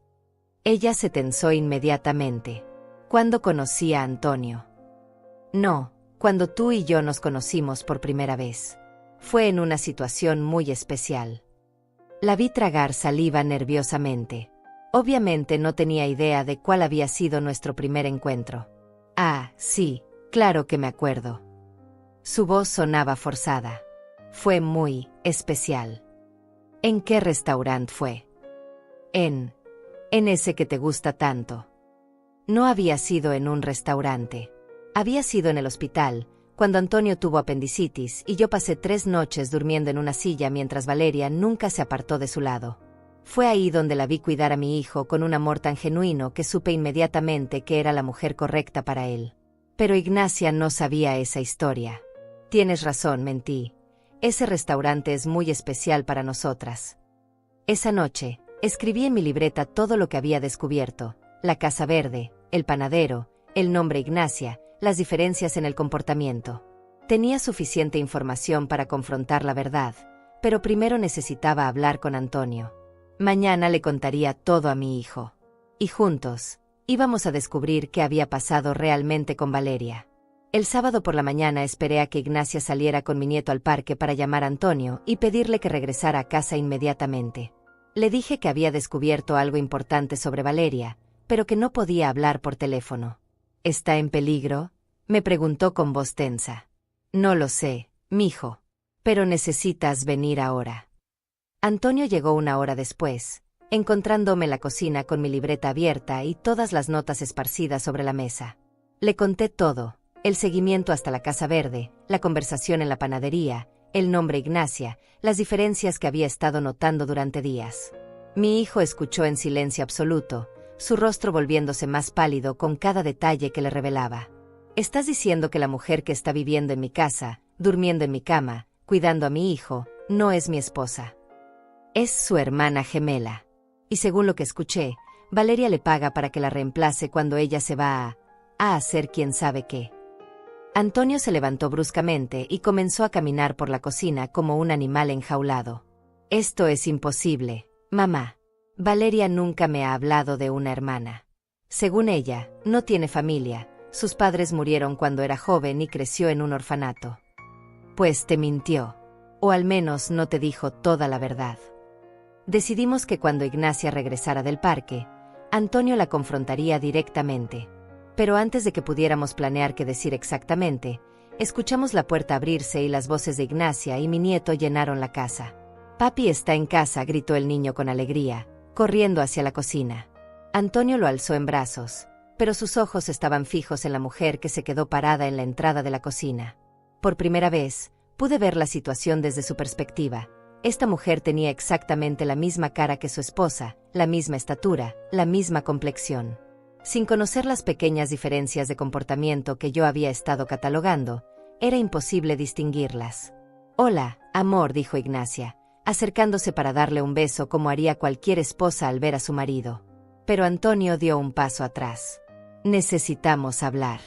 Ella se tensó inmediatamente. «¿Cuándo conocí a Antonio?». «No, cuando tú y yo nos conocimos por primera vez. Fue en una situación muy especial». La vi tragar saliva nerviosamente. Obviamente no tenía idea de cuál había sido nuestro primer encuentro. «Ah, sí, claro que me acuerdo». Su voz sonaba forzada. «Fue muy especial». «¿En qué restaurante fue?». En ese que te gusta tanto». No había sido en un restaurante. Había sido en el hospital, cuando Antonio tuvo apendicitis y yo pasé 3 noches durmiendo en una silla mientras Valeria nunca se apartó de su lado. Fue ahí donde la vi cuidar a mi hijo con un amor tan genuino que supe inmediatamente que era la mujer correcta para él. Pero Ignacia no sabía esa historia. «Tienes razón», mentí. «Ese restaurante es muy especial para nosotras». Esa noche, escribí en mi libreta todo lo que había descubierto: la casa verde, el panadero, el nombre Ignacia, las diferencias en el comportamiento. Tenía suficiente información para confrontar la verdad, pero primero necesitaba hablar con Antonio. Mañana le contaría todo a mi hijo. Y juntos, íbamos a descubrir qué había pasado realmente con Valeria. El sábado por la mañana esperé a que Ignacia saliera con mi nieto al parque para llamar a Antonio y pedirle que regresara a casa inmediatamente. Le dije que había descubierto algo importante sobre Valeria, pero que no podía hablar por teléfono. «¿Está en peligro?», me preguntó con voz tensa. «No lo sé, mijo. Pero necesitas venir ahora». Antonio llegó 1 hora después, encontrándome en la cocina con mi libreta abierta y todas las notas esparcidas sobre la mesa. Le conté todo: el seguimiento hasta la Casa Verde, la conversación en la panadería, el nombre Ignacia, las diferencias que había estado notando durante días. Mi hijo escuchó en silencio absoluto, su rostro volviéndose más pálido con cada detalle que le revelaba. «¿Estás diciendo que la mujer que está viviendo en mi casa, durmiendo en mi cama, cuidando a mi hijo, no es mi esposa? Es su hermana gemela. Y según lo que escuché, Valeria le paga para que la reemplace cuando ella se va a hacer quién sabe qué». Antonio se levantó bruscamente y comenzó a caminar por la cocina como un animal enjaulado. «Esto es imposible, mamá. Valeria nunca me ha hablado de una hermana. Según ella, no tiene familia, sus padres murieron cuando era joven y creció en un orfanato». «Pues te mintió. O al menos no te dijo toda la verdad. Decidimos que cuando Ignacia regresara del parque, Antonio la confrontaría directamente. Pero antes de que pudiéramos planear qué decir exactamente, escuchamos la puerta abrirse y las voces de Ignacia y mi nieto llenaron la casa. «Papi está en casa», gritó el niño con alegría, corriendo hacia la cocina. Antonio lo alzó en brazos, pero sus ojos estaban fijos en la mujer que se quedó parada en la entrada de la cocina. Por primera vez, pude ver la situación desde su perspectiva. Esta mujer tenía exactamente la misma cara que su esposa, la misma estatura, la misma complexión. Sin conocer las pequeñas diferencias de comportamiento que yo había estado catalogando, era imposible distinguirlas. «Hola, amor», dijo Ignacia, acercándose para darle un beso como haría cualquier esposa al ver a su marido. Pero Antonio dio un paso atrás. «Necesitamos hablar».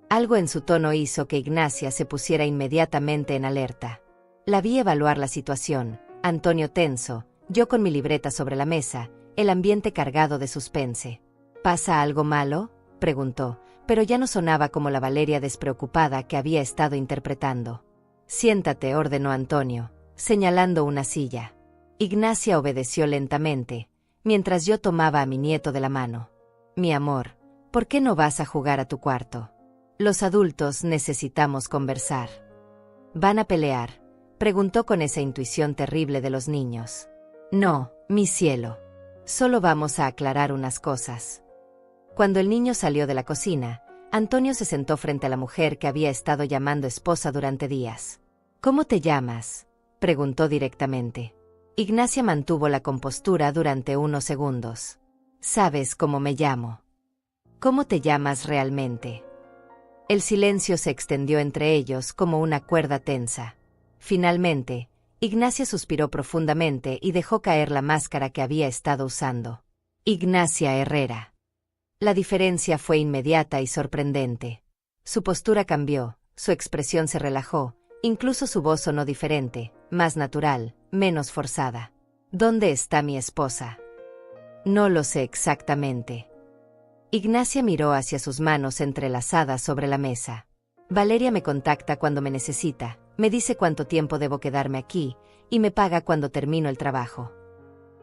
Algo en su tono hizo que Ignacia se pusiera inmediatamente en alerta. La vi evaluar la situación, Antonio tenso, yo con mi libreta sobre la mesa, el ambiente cargado de suspense. «¿Pasa algo malo?», preguntó, pero ya no sonaba como la Valeria despreocupada que había estado interpretando. «Siéntate», ordenó Antonio, señalando una silla. Ignacia obedeció lentamente, mientras yo tomaba a mi nieto de la mano. «Mi amor, ¿por qué no vas a jugar a tu cuarto? Los adultos necesitamos conversar». «¿Van a pelear?», preguntó con esa intuición terrible de los niños. «No, mi cielo. Solo vamos a aclarar unas cosas». Cuando el niño salió de la cocina, Antonio se sentó frente a la mujer que había estado llamando esposa durante días. «¿Cómo te llamas?», preguntó directamente. Ignacia mantuvo la compostura durante unos segundos. «¿Sabes cómo me llamo? ¿Cómo te llamas realmente?». El silencio se extendió entre ellos como una cuerda tensa. Finalmente, Ignacia suspiró profundamente y dejó caer la máscara que había estado usando. «Ignacia Herrera». La diferencia fue inmediata y sorprendente. Su postura cambió, su expresión se relajó, incluso su voz sonó diferente, más natural, menos forzada. «¿Dónde está mi esposa?». «No lo sé exactamente». Ignacia miró hacia sus manos entrelazadas sobre la mesa. «Valeria me contacta cuando me necesita, me dice cuánto tiempo debo quedarme aquí, y me paga cuando termino el trabajo».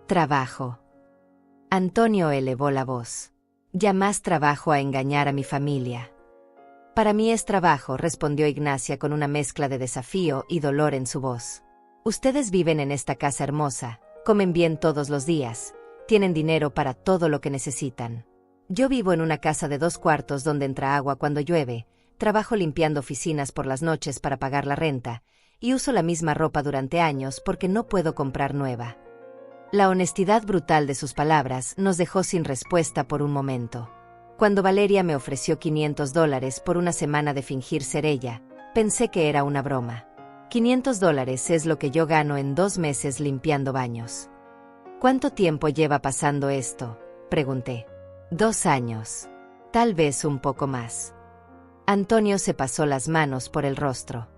«¿Trabajo?». Antonio elevó la voz. «¿Llamas trabajo a engañar a mi familia?». «Para mí es trabajo», respondió Ignacia con una mezcla de desafío y dolor en su voz. «Ustedes viven en esta casa hermosa, comen bien todos los días, tienen dinero para todo lo que necesitan. Yo vivo en una casa de 2 cuartos donde entra agua cuando llueve, trabajo limpiando oficinas por las noches para pagar la renta, y uso la misma ropa durante años porque no puedo comprar nueva». La honestidad brutal de sus palabras nos dejó sin respuesta por un momento. Cuando Valeria me ofreció $500 por una semana de fingir ser ella, pensé que era una broma. $500 es lo que yo gano en 2 meses limpiando baños. «¿Cuánto tiempo lleva pasando esto?», pregunté. 2 años. Tal vez un poco más. Antonio se pasó las manos por el rostro.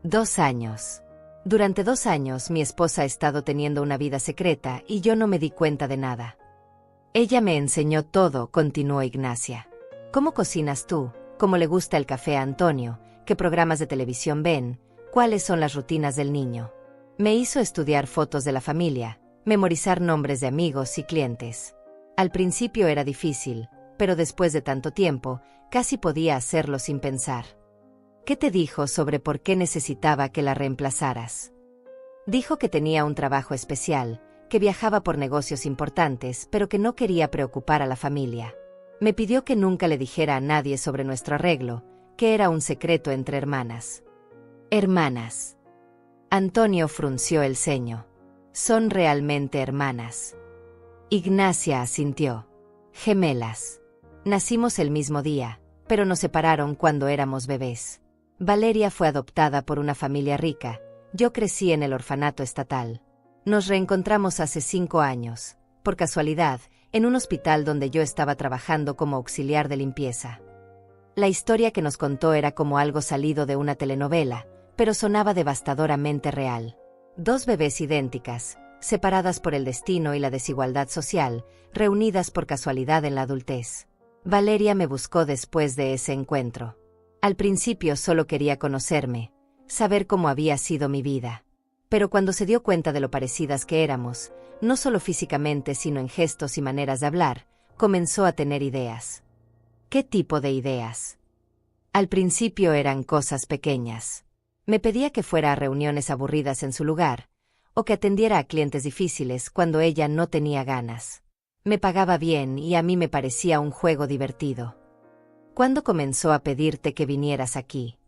2 años. Durante 2 años mi esposa ha estado teniendo una vida secreta y yo no me di cuenta de nada. Ella me enseñó todo, continuó Ignacia. ¿Cómo cocinas tú? ¿Cómo le gusta el café a Antonio? ¿Qué programas de televisión ven? ¿Cuáles son las rutinas del niño? Me hizo estudiar fotos de la familia, memorizar nombres de amigos y clientes. Al principio era difícil, pero después de tanto tiempo, casi podía hacerlo sin pensar. ¿Qué te dijo sobre por qué necesitaba que la reemplazaras? Dijo que tenía un trabajo especial, que viajaba por negocios importantes, pero que no quería preocupar a la familia. Me pidió que nunca le dijera a nadie sobre nuestro arreglo, que era un secreto entre hermanas. «Hermanas». Antonio frunció el ceño. «Son realmente hermanas». Ignacia asintió. «Gemelas. Nacimos el mismo día, pero nos separaron cuando éramos bebés. Valeria fue adoptada por una familia rica, yo crecí en el orfanato estatal. Nos reencontramos hace 5 años, por casualidad, en un hospital donde yo estaba trabajando como auxiliar de limpieza. La historia que nos contó era como algo salido de una telenovela, pero sonaba devastadoramente real. 2 bebés idénticas, separadas por el destino y la desigualdad social, reunidas por casualidad en la adultez. Valeria me buscó después de ese encuentro. Al principio solo quería conocerme, saber cómo había sido mi vida. Pero cuando se dio cuenta de lo parecidas que éramos, no solo físicamente sino en gestos y maneras de hablar, comenzó a tener ideas. ¿Qué tipo de ideas? Al principio eran cosas pequeñas. Me pedía que fuera a reuniones aburridas en su lugar, o que atendiera a clientes difíciles cuando ella no tenía ganas. Me pagaba bien y a mí me parecía un juego divertido. ¿Cuándo comenzó a pedirte que vinieras aquí?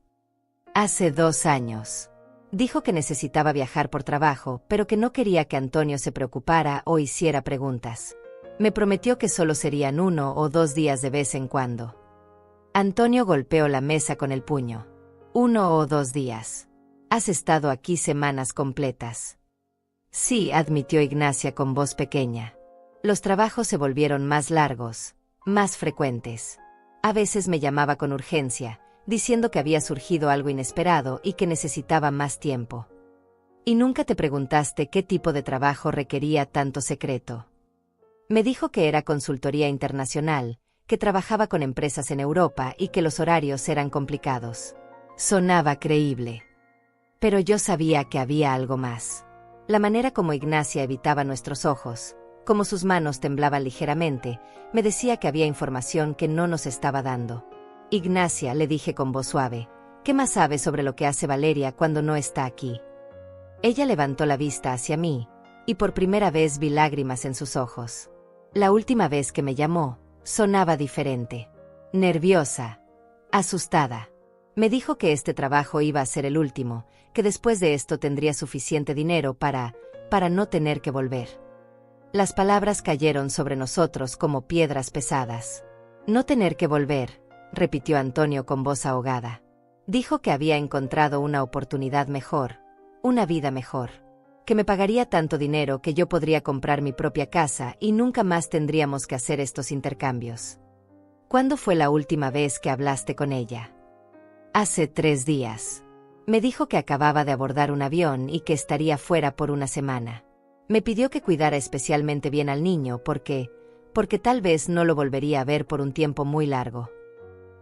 Hace 2 años. Dijo que necesitaba viajar por trabajo, pero que no quería que Antonio se preocupara o hiciera preguntas. Me prometió que solo serían 1 o 2 días de vez en cuando. Antonio golpeó la mesa con el puño. 1 o 2 días. Has estado aquí semanas completas. Sí, admitió Ignacia con voz pequeña. Los trabajos se volvieron más largos, más frecuentes. A veces me llamaba con urgencia, diciendo que había surgido algo inesperado y que necesitaba más tiempo. ¿Y nunca te preguntaste qué tipo de trabajo requería tanto secreto? Me dijo que era consultoría internacional, que trabajaba con empresas en Europa y que los horarios eran complicados. Sonaba creíble. Pero yo sabía que había algo más. La manera como Ignacia evitaba nuestros ojos, como sus manos temblaban ligeramente, me decía que había información que no nos estaba dando. Ignacia, le dije con voz suave, ¿qué más sabes sobre lo que hace Valeria cuando no está aquí? Ella levantó la vista hacia mí, y por primera vez vi lágrimas en sus ojos. La última vez que me llamó, sonaba diferente. Nerviosa. Asustada. Me dijo que este trabajo iba a ser el último, que después de esto tendría suficiente dinero para no tener que volver. Las palabras cayeron sobre nosotros como piedras pesadas. No tener que volver, repitió Antonio con voz ahogada. Dijo que había encontrado una oportunidad mejor, una vida mejor. Que me pagaría tanto dinero que yo podría comprar mi propia casa y nunca más tendríamos que hacer estos intercambios. ¿Cuándo fue la última vez que hablaste con ella? Hace 3 días. Me dijo que acababa de abordar un avión y que estaría fuera por una semana. Me pidió que cuidara especialmente bien al niño porque tal vez no lo volvería a ver por un tiempo muy largo.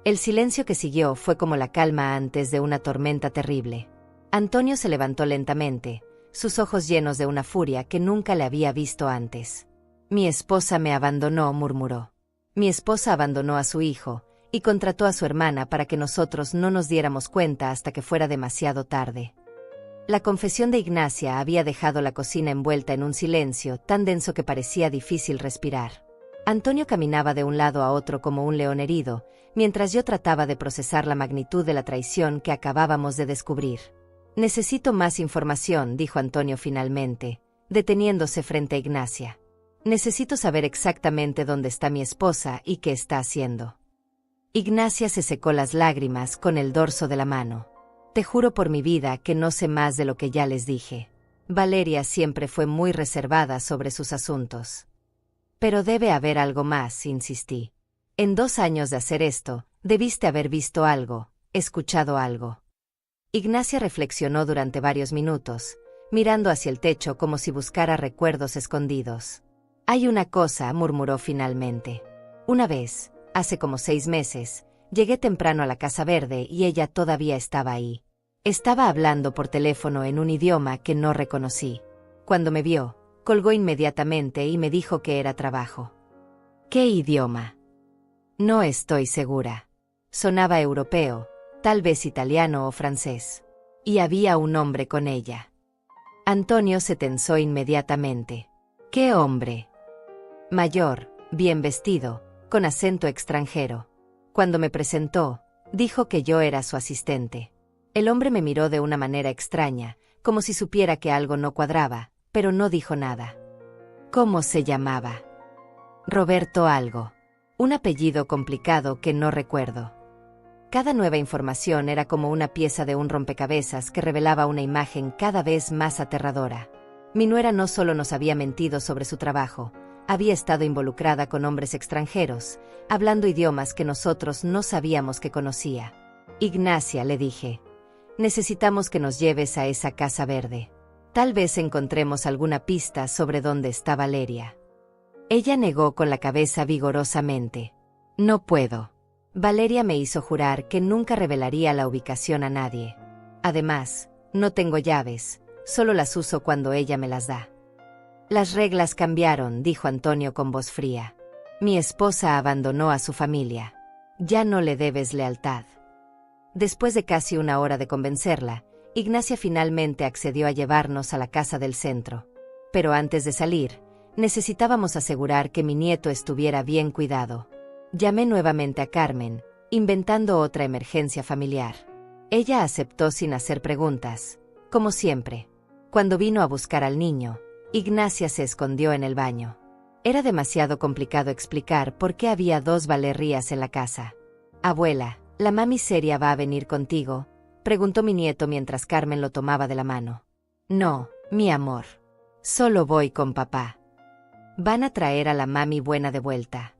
El silencio que siguió fue como la calma antes de una tormenta terrible. Antonio se levantó lentamente, sus ojos llenos de una furia que nunca le había visto antes. Mi esposa me abandonó, murmuró. Mi esposa abandonó a su hijo, y contrató a su hermana para que nosotros no nos diéramos cuenta hasta que fuera demasiado tarde. La confesión de Ignacia había dejado la cocina envuelta en un silencio tan denso que parecía difícil respirar. Antonio caminaba de un lado a otro como un león herido, mientras yo trataba de procesar la magnitud de la traición que acabábamos de descubrir. Necesito más información, dijo Antonio finalmente, deteniéndose frente a Ignacia. Necesito saber exactamente dónde está mi esposa y qué está haciendo. Ignacia se secó las lágrimas con el dorso de la mano. Te juro por mi vida que no sé más de lo que ya les dije. Valeria siempre fue muy reservada sobre sus asuntos. Pero debe haber algo más, insistí. En 2 años de hacer esto, debiste haber visto algo, escuchado algo. Ignacia reflexionó durante varios minutos, mirando hacia el techo como si buscara recuerdos escondidos. Hay una cosa, murmuró finalmente. Una vez, hace como 6 meses, llegué temprano a la Casa Verde y ella todavía estaba ahí. Estaba hablando por teléfono en un idioma que no reconocí. Cuando me vio, colgó inmediatamente y me dijo que era trabajo. ¿Qué idioma? No estoy segura. Sonaba europeo, tal vez italiano o francés. Y había un hombre con ella. Antonio se tensó inmediatamente. ¿Qué hombre? Mayor, bien vestido, con acento extranjero. Cuando me presentó, dijo que yo era su asistente. El hombre me miró de una manera extraña, como si supiera que algo no cuadraba, pero no dijo nada. ¿Cómo se llamaba? Roberto algo. Un apellido complicado que no recuerdo. Cada nueva información era como una pieza de un rompecabezas que revelaba una imagen cada vez más aterradora. Mi nuera no solo nos había mentido sobre su trabajo, había estado involucrada con hombres extranjeros, hablando idiomas que nosotros no sabíamos que conocía. Ignacia, le dije, necesitamos que nos lleves a esa Casa Verde. Tal vez encontremos alguna pista sobre dónde está Valeria. Ella negó con la cabeza vigorosamente. No puedo. Valeria me hizo jurar que nunca revelaría la ubicación a nadie. Además, no tengo llaves, solo las uso cuando ella me las da. Las reglas cambiaron, dijo Antonio con voz fría. Mi esposa abandonó a su familia. Ya no le debes lealtad. Después de casi una hora de convencerla, Ignacia finalmente accedió a llevarnos a la casa del centro. Pero antes de salir, necesitábamos asegurar que mi nieto estuviera bien cuidado. Llamé nuevamente a Carmen, inventando otra emergencia familiar. Ella aceptó sin hacer preguntas, como siempre. Cuando vino a buscar al niño, Ignacia se escondió en el baño. Era demasiado complicado explicar por qué había 2 Valerias en la casa. Abuela, ¿la mami seria va a venir contigo?, preguntó mi nieto mientras Carmen lo tomaba de la mano. No, mi amor. Solo voy con papá. ¿Van a traer a la mami buena de vuelta?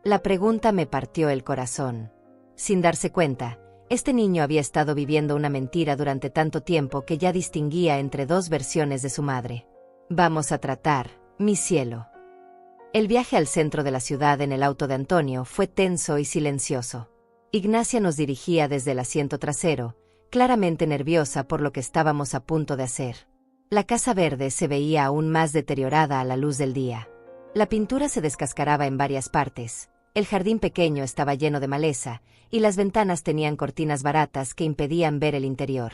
La pregunta me partió el corazón. Sin darse cuenta, este niño había estado viviendo una mentira durante tanto tiempo que ya distinguía entre 2 versiones de su madre. Vamos a tratar, mi cielo. El viaje al centro de la ciudad en el auto de Antonio fue tenso y silencioso. Ignacia nos dirigía desde el asiento trasero, claramente nerviosa por lo que estábamos a punto de hacer. La casa verde se veía aún más deteriorada a la luz del día. La pintura se descascaraba en varias partes, el jardín pequeño estaba lleno de maleza, y las ventanas tenían cortinas baratas que impedían ver el interior.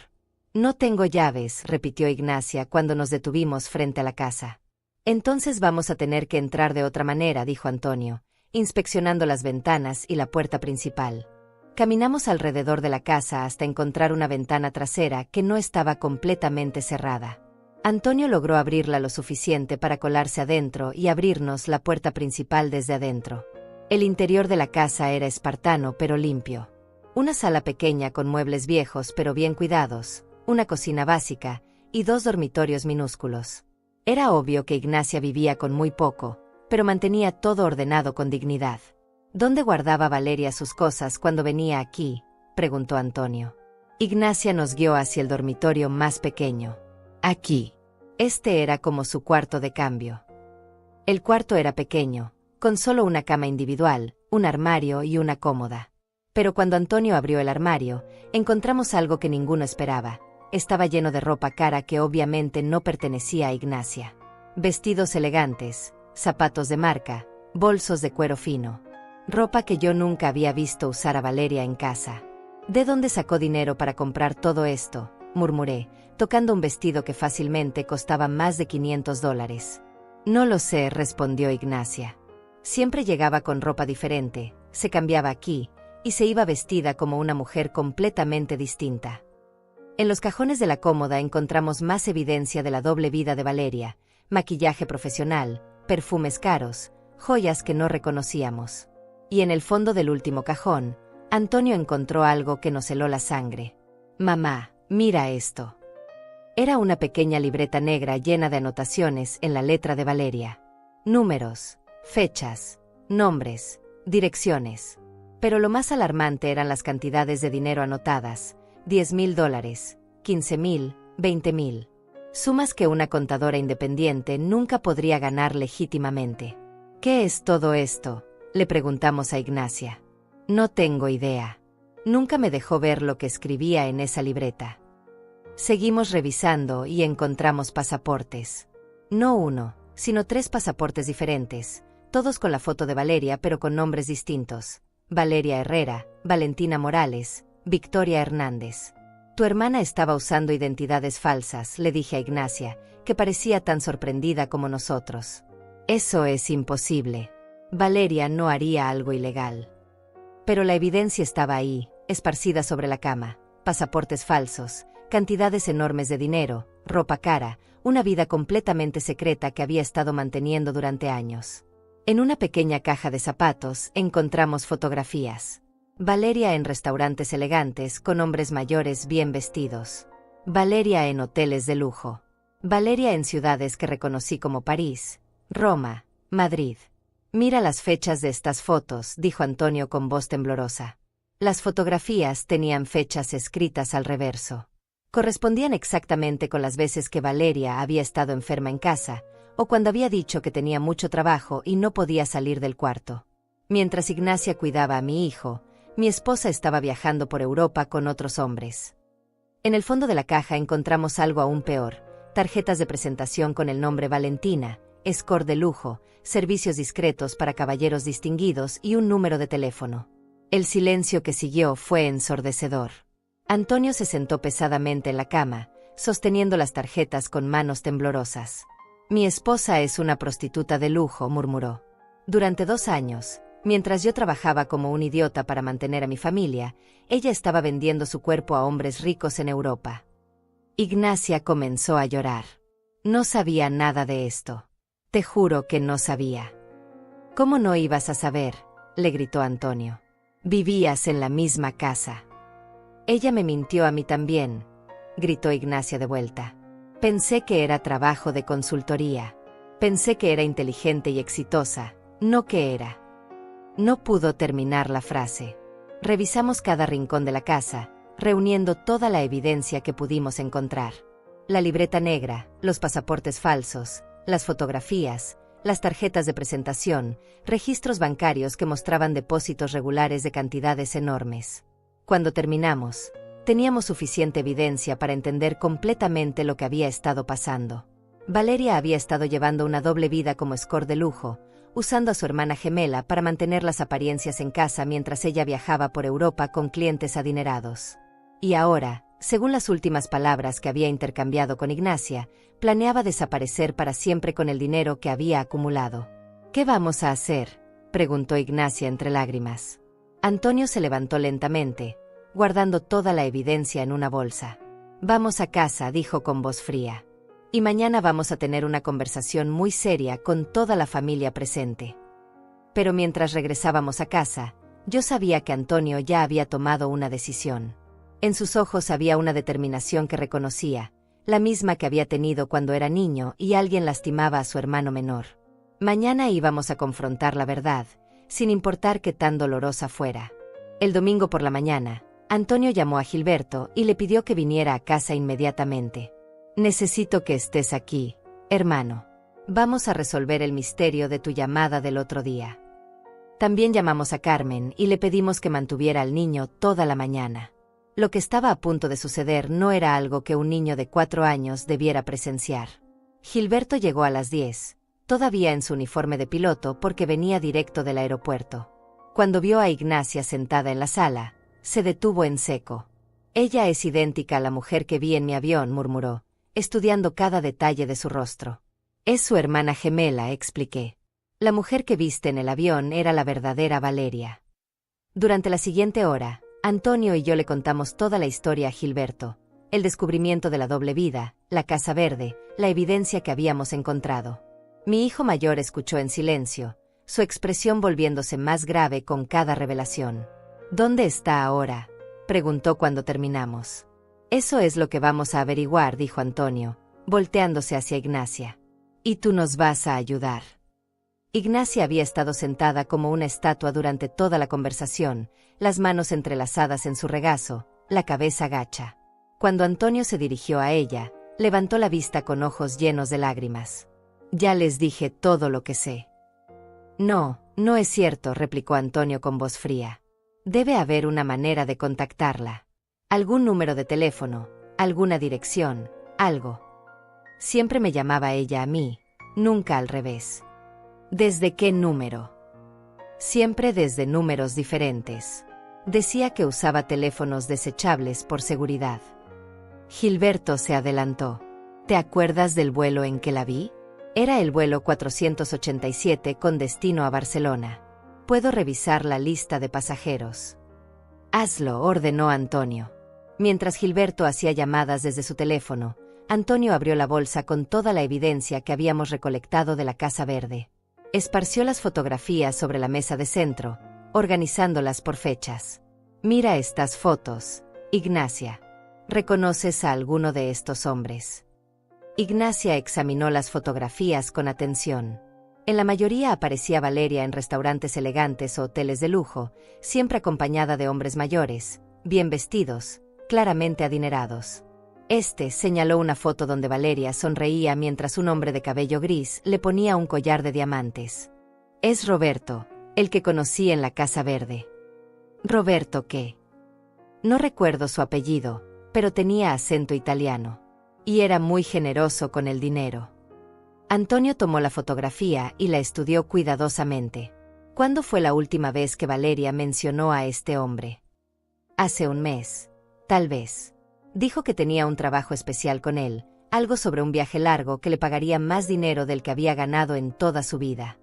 No tengo llaves, repitió Ignacia cuando nos detuvimos frente a la casa. Entonces vamos a tener que entrar de otra manera, dijo Antonio, inspeccionando las ventanas y la puerta principal. Caminamos alrededor de la casa hasta encontrar una ventana trasera que no estaba completamente cerrada. Antonio logró abrirla lo suficiente para colarse adentro y abrirnos la puerta principal desde adentro. El interior de la casa era espartano pero limpio. Una sala pequeña con muebles viejos pero bien cuidados, una cocina básica y 2 dormitorios minúsculos. Era obvio que Ignacia vivía con muy poco, pero mantenía todo ordenado con dignidad. ¿Dónde guardaba Valeria sus cosas cuando venía aquí?, preguntó Antonio. Ignacia nos guió hacia el dormitorio más pequeño. Aquí. Este era como su cuarto de cambio. El cuarto era pequeño, con solo una cama individual, un armario y una cómoda. Pero cuando Antonio abrió el armario, encontramos algo que ninguno esperaba. Estaba lleno de ropa cara que obviamente no pertenecía a Ignacia. Vestidos elegantes, zapatos de marca, bolsos de cuero fino. Ropa que yo nunca había visto usar a Valeria en casa. ¿De dónde sacó dinero para comprar todo esto?, murmuré, tocando un vestido que fácilmente costaba más de $500. No lo sé, respondió Ignacia. Siempre llegaba con ropa diferente, se cambiaba aquí, y se iba vestida como una mujer completamente distinta. En los cajones de la cómoda encontramos más evidencia de la doble vida de Valeria, maquillaje profesional, perfumes caros, joyas que no reconocíamos. Y en el fondo del último cajón, Antonio encontró algo que nos heló la sangre. Mamá, mira esto. Era una pequeña libreta negra llena de anotaciones en la letra de Valeria. Números, fechas, nombres, direcciones. Pero lo más alarmante eran las cantidades de dinero anotadas: $10,000, $15,000, $20,000. Sumas que una contadora independiente nunca podría ganar legítimamente. ¿Qué es todo esto?, le preguntamos a Ignacia. No tengo idea. Nunca me dejó ver lo que escribía en esa libreta. Seguimos revisando y encontramos pasaportes. No uno, sino 3 pasaportes diferentes, todos con la foto de Valeria pero con nombres distintos. Valeria Herrera, Valentina Morales, Victoria Hernández. Tu hermana estaba usando identidades falsas, le dije a Ignacia, que parecía tan sorprendida como nosotros. Eso es imposible. Valeria no haría algo ilegal. Pero la evidencia estaba ahí, esparcida sobre la cama: pasaportes falsos, cantidades enormes de dinero, ropa cara, una vida completamente secreta que había estado manteniendo durante años. En una pequeña caja de zapatos encontramos fotografías. Valeria en restaurantes elegantes con hombres mayores bien vestidos. Valeria en hoteles de lujo. Valeria en ciudades que reconocí como París, Roma, Madrid. Mira las fechas de estas fotos, dijo Antonio con voz temblorosa. Las fotografías tenían fechas escritas al reverso. Correspondían exactamente con las veces que Valeria había estado enferma en casa, o cuando había dicho que tenía mucho trabajo y no podía salir del cuarto. Mientras Ignacia cuidaba a mi hijo, mi esposa estaba viajando por Europa con otros hombres. En el fondo de la caja encontramos algo aún peor: tarjetas de presentación con el nombre Valentina, score de lujo, servicios discretos para caballeros distinguidos y un número de teléfono. El silencio que siguió fue ensordecedor. Antonio se sentó pesadamente en la cama, sosteniendo las tarjetas con manos temblorosas. «Mi esposa es una prostituta de lujo», murmuró. «Durante 2 años, mientras yo trabajaba como un idiota para mantener a mi familia, ella estaba vendiendo su cuerpo a hombres ricos en Europa». Ignacia comenzó a llorar. «No sabía nada de esto. Te juro que no sabía». «¿Cómo no ibas a saber?», le gritó Antonio. «Vivías en la misma casa». «Ella me mintió a mí también», gritó Ignacia de vuelta. «Pensé que era trabajo de consultoría. Pensé que era inteligente y exitosa, no que era». No pudo terminar la frase. Revisamos cada rincón de la casa, reuniendo toda la evidencia que pudimos encontrar. La libreta negra, los pasaportes falsos, las fotografías, las tarjetas de presentación, registros bancarios que mostraban depósitos regulares de cantidades enormes. Cuando terminamos, teníamos suficiente evidencia para entender completamente lo que había estado pasando. Valeria había estado llevando una doble vida como escort de lujo, usando a su hermana gemela para mantener las apariencias en casa mientras ella viajaba por Europa con clientes adinerados. Y ahora, según las últimas palabras que había intercambiado con Ignacia, planeaba desaparecer para siempre con el dinero que había acumulado. «¿Qué vamos a hacer?», preguntó Ignacia entre lágrimas. Antonio se levantó lentamente, guardando toda la evidencia en una bolsa. «Vamos a casa», dijo con voz fría. «Y mañana vamos a tener una conversación muy seria con toda la familia presente». Pero mientras regresábamos a casa, yo sabía que Antonio ya había tomado una decisión. En sus ojos había una determinación que reconocía, la misma que había tenido cuando era niño y alguien lastimaba a su hermano menor. Mañana íbamos a confrontar la verdad, sin importar qué tan dolorosa fuera. El domingo por la mañana, Antonio llamó a Gilberto y le pidió que viniera a casa inmediatamente. «Necesito que estés aquí, hermano. Vamos a resolver el misterio de tu llamada del otro día». También llamamos a Carmen y le pedimos que mantuviera al niño toda la mañana. Lo que estaba a punto de suceder no era algo que un niño de 4 años debiera presenciar. Gilberto llegó a las 10, todavía en su uniforme de piloto porque venía directo del aeropuerto. Cuando vio a Ignacia sentada en la sala, se detuvo en seco. «Ella es idéntica a la mujer que vi en mi avión», murmuró, estudiando cada detalle de su rostro. «Es su hermana gemela», expliqué. «La mujer que viste en el avión era la verdadera Valeria». Durante la siguiente hora, Antonio y yo le contamos toda la historia a Gilberto, el descubrimiento de la doble vida, la Casa Verde, la evidencia que habíamos encontrado. Mi hijo mayor escuchó en silencio, su expresión volviéndose más grave con cada revelación. «¿Dónde está ahora?», preguntó cuando terminamos. «Eso es lo que vamos a averiguar», dijo Antonio, volteándose hacia Ignacia. «Y tú nos vas a ayudar». Ignacia había estado sentada como una estatua durante toda la conversación, las manos entrelazadas en su regazo, la cabeza gacha. Cuando Antonio se dirigió a ella, levantó la vista con ojos llenos de lágrimas. «Ya les dije todo lo que sé». «No, no es cierto», replicó Antonio con voz fría. «Debe haber una manera de contactarla. Algún número de teléfono, alguna dirección, algo». Siempre me llamaba ella a mí, nunca al revés. «¿Desde qué número?» «Siempre desde números diferentes. Decía que usaba teléfonos desechables por seguridad». Gilberto se adelantó. «¿Te acuerdas del vuelo en que la vi? Era el vuelo 487 con destino a Barcelona. Puedo revisar la lista de pasajeros». «Hazlo», ordenó Antonio. Mientras Gilberto hacía llamadas desde su teléfono, Antonio abrió la bolsa con toda la evidencia que habíamos recolectado de la Casa Verde. Esparció las fotografías sobre la mesa de centro, organizándolas por fechas. «Mira estas fotos, Ignacia. ¿Reconoces a alguno de estos hombres?». Ignacia examinó las fotografías con atención. En la mayoría aparecía Valeria en restaurantes elegantes o hoteles de lujo, siempre acompañada de hombres mayores, bien vestidos, claramente adinerados. Señaló una foto donde Valeria sonreía mientras un hombre de cabello gris le ponía un collar de diamantes. «Es Roberto, el que conocí en la Casa Verde». «¿Roberto qué?». «No recuerdo su apellido, pero tenía acento italiano». Y era muy generoso con el dinero. Antonio tomó la fotografía y la estudió cuidadosamente. ¿Cuándo fue la última vez que Valeria mencionó a este hombre? Hace un mes. Tal vez. Dijo que tenía un trabajo especial con él, algo sobre un viaje largo que le pagaría más dinero del que había ganado en toda su vida.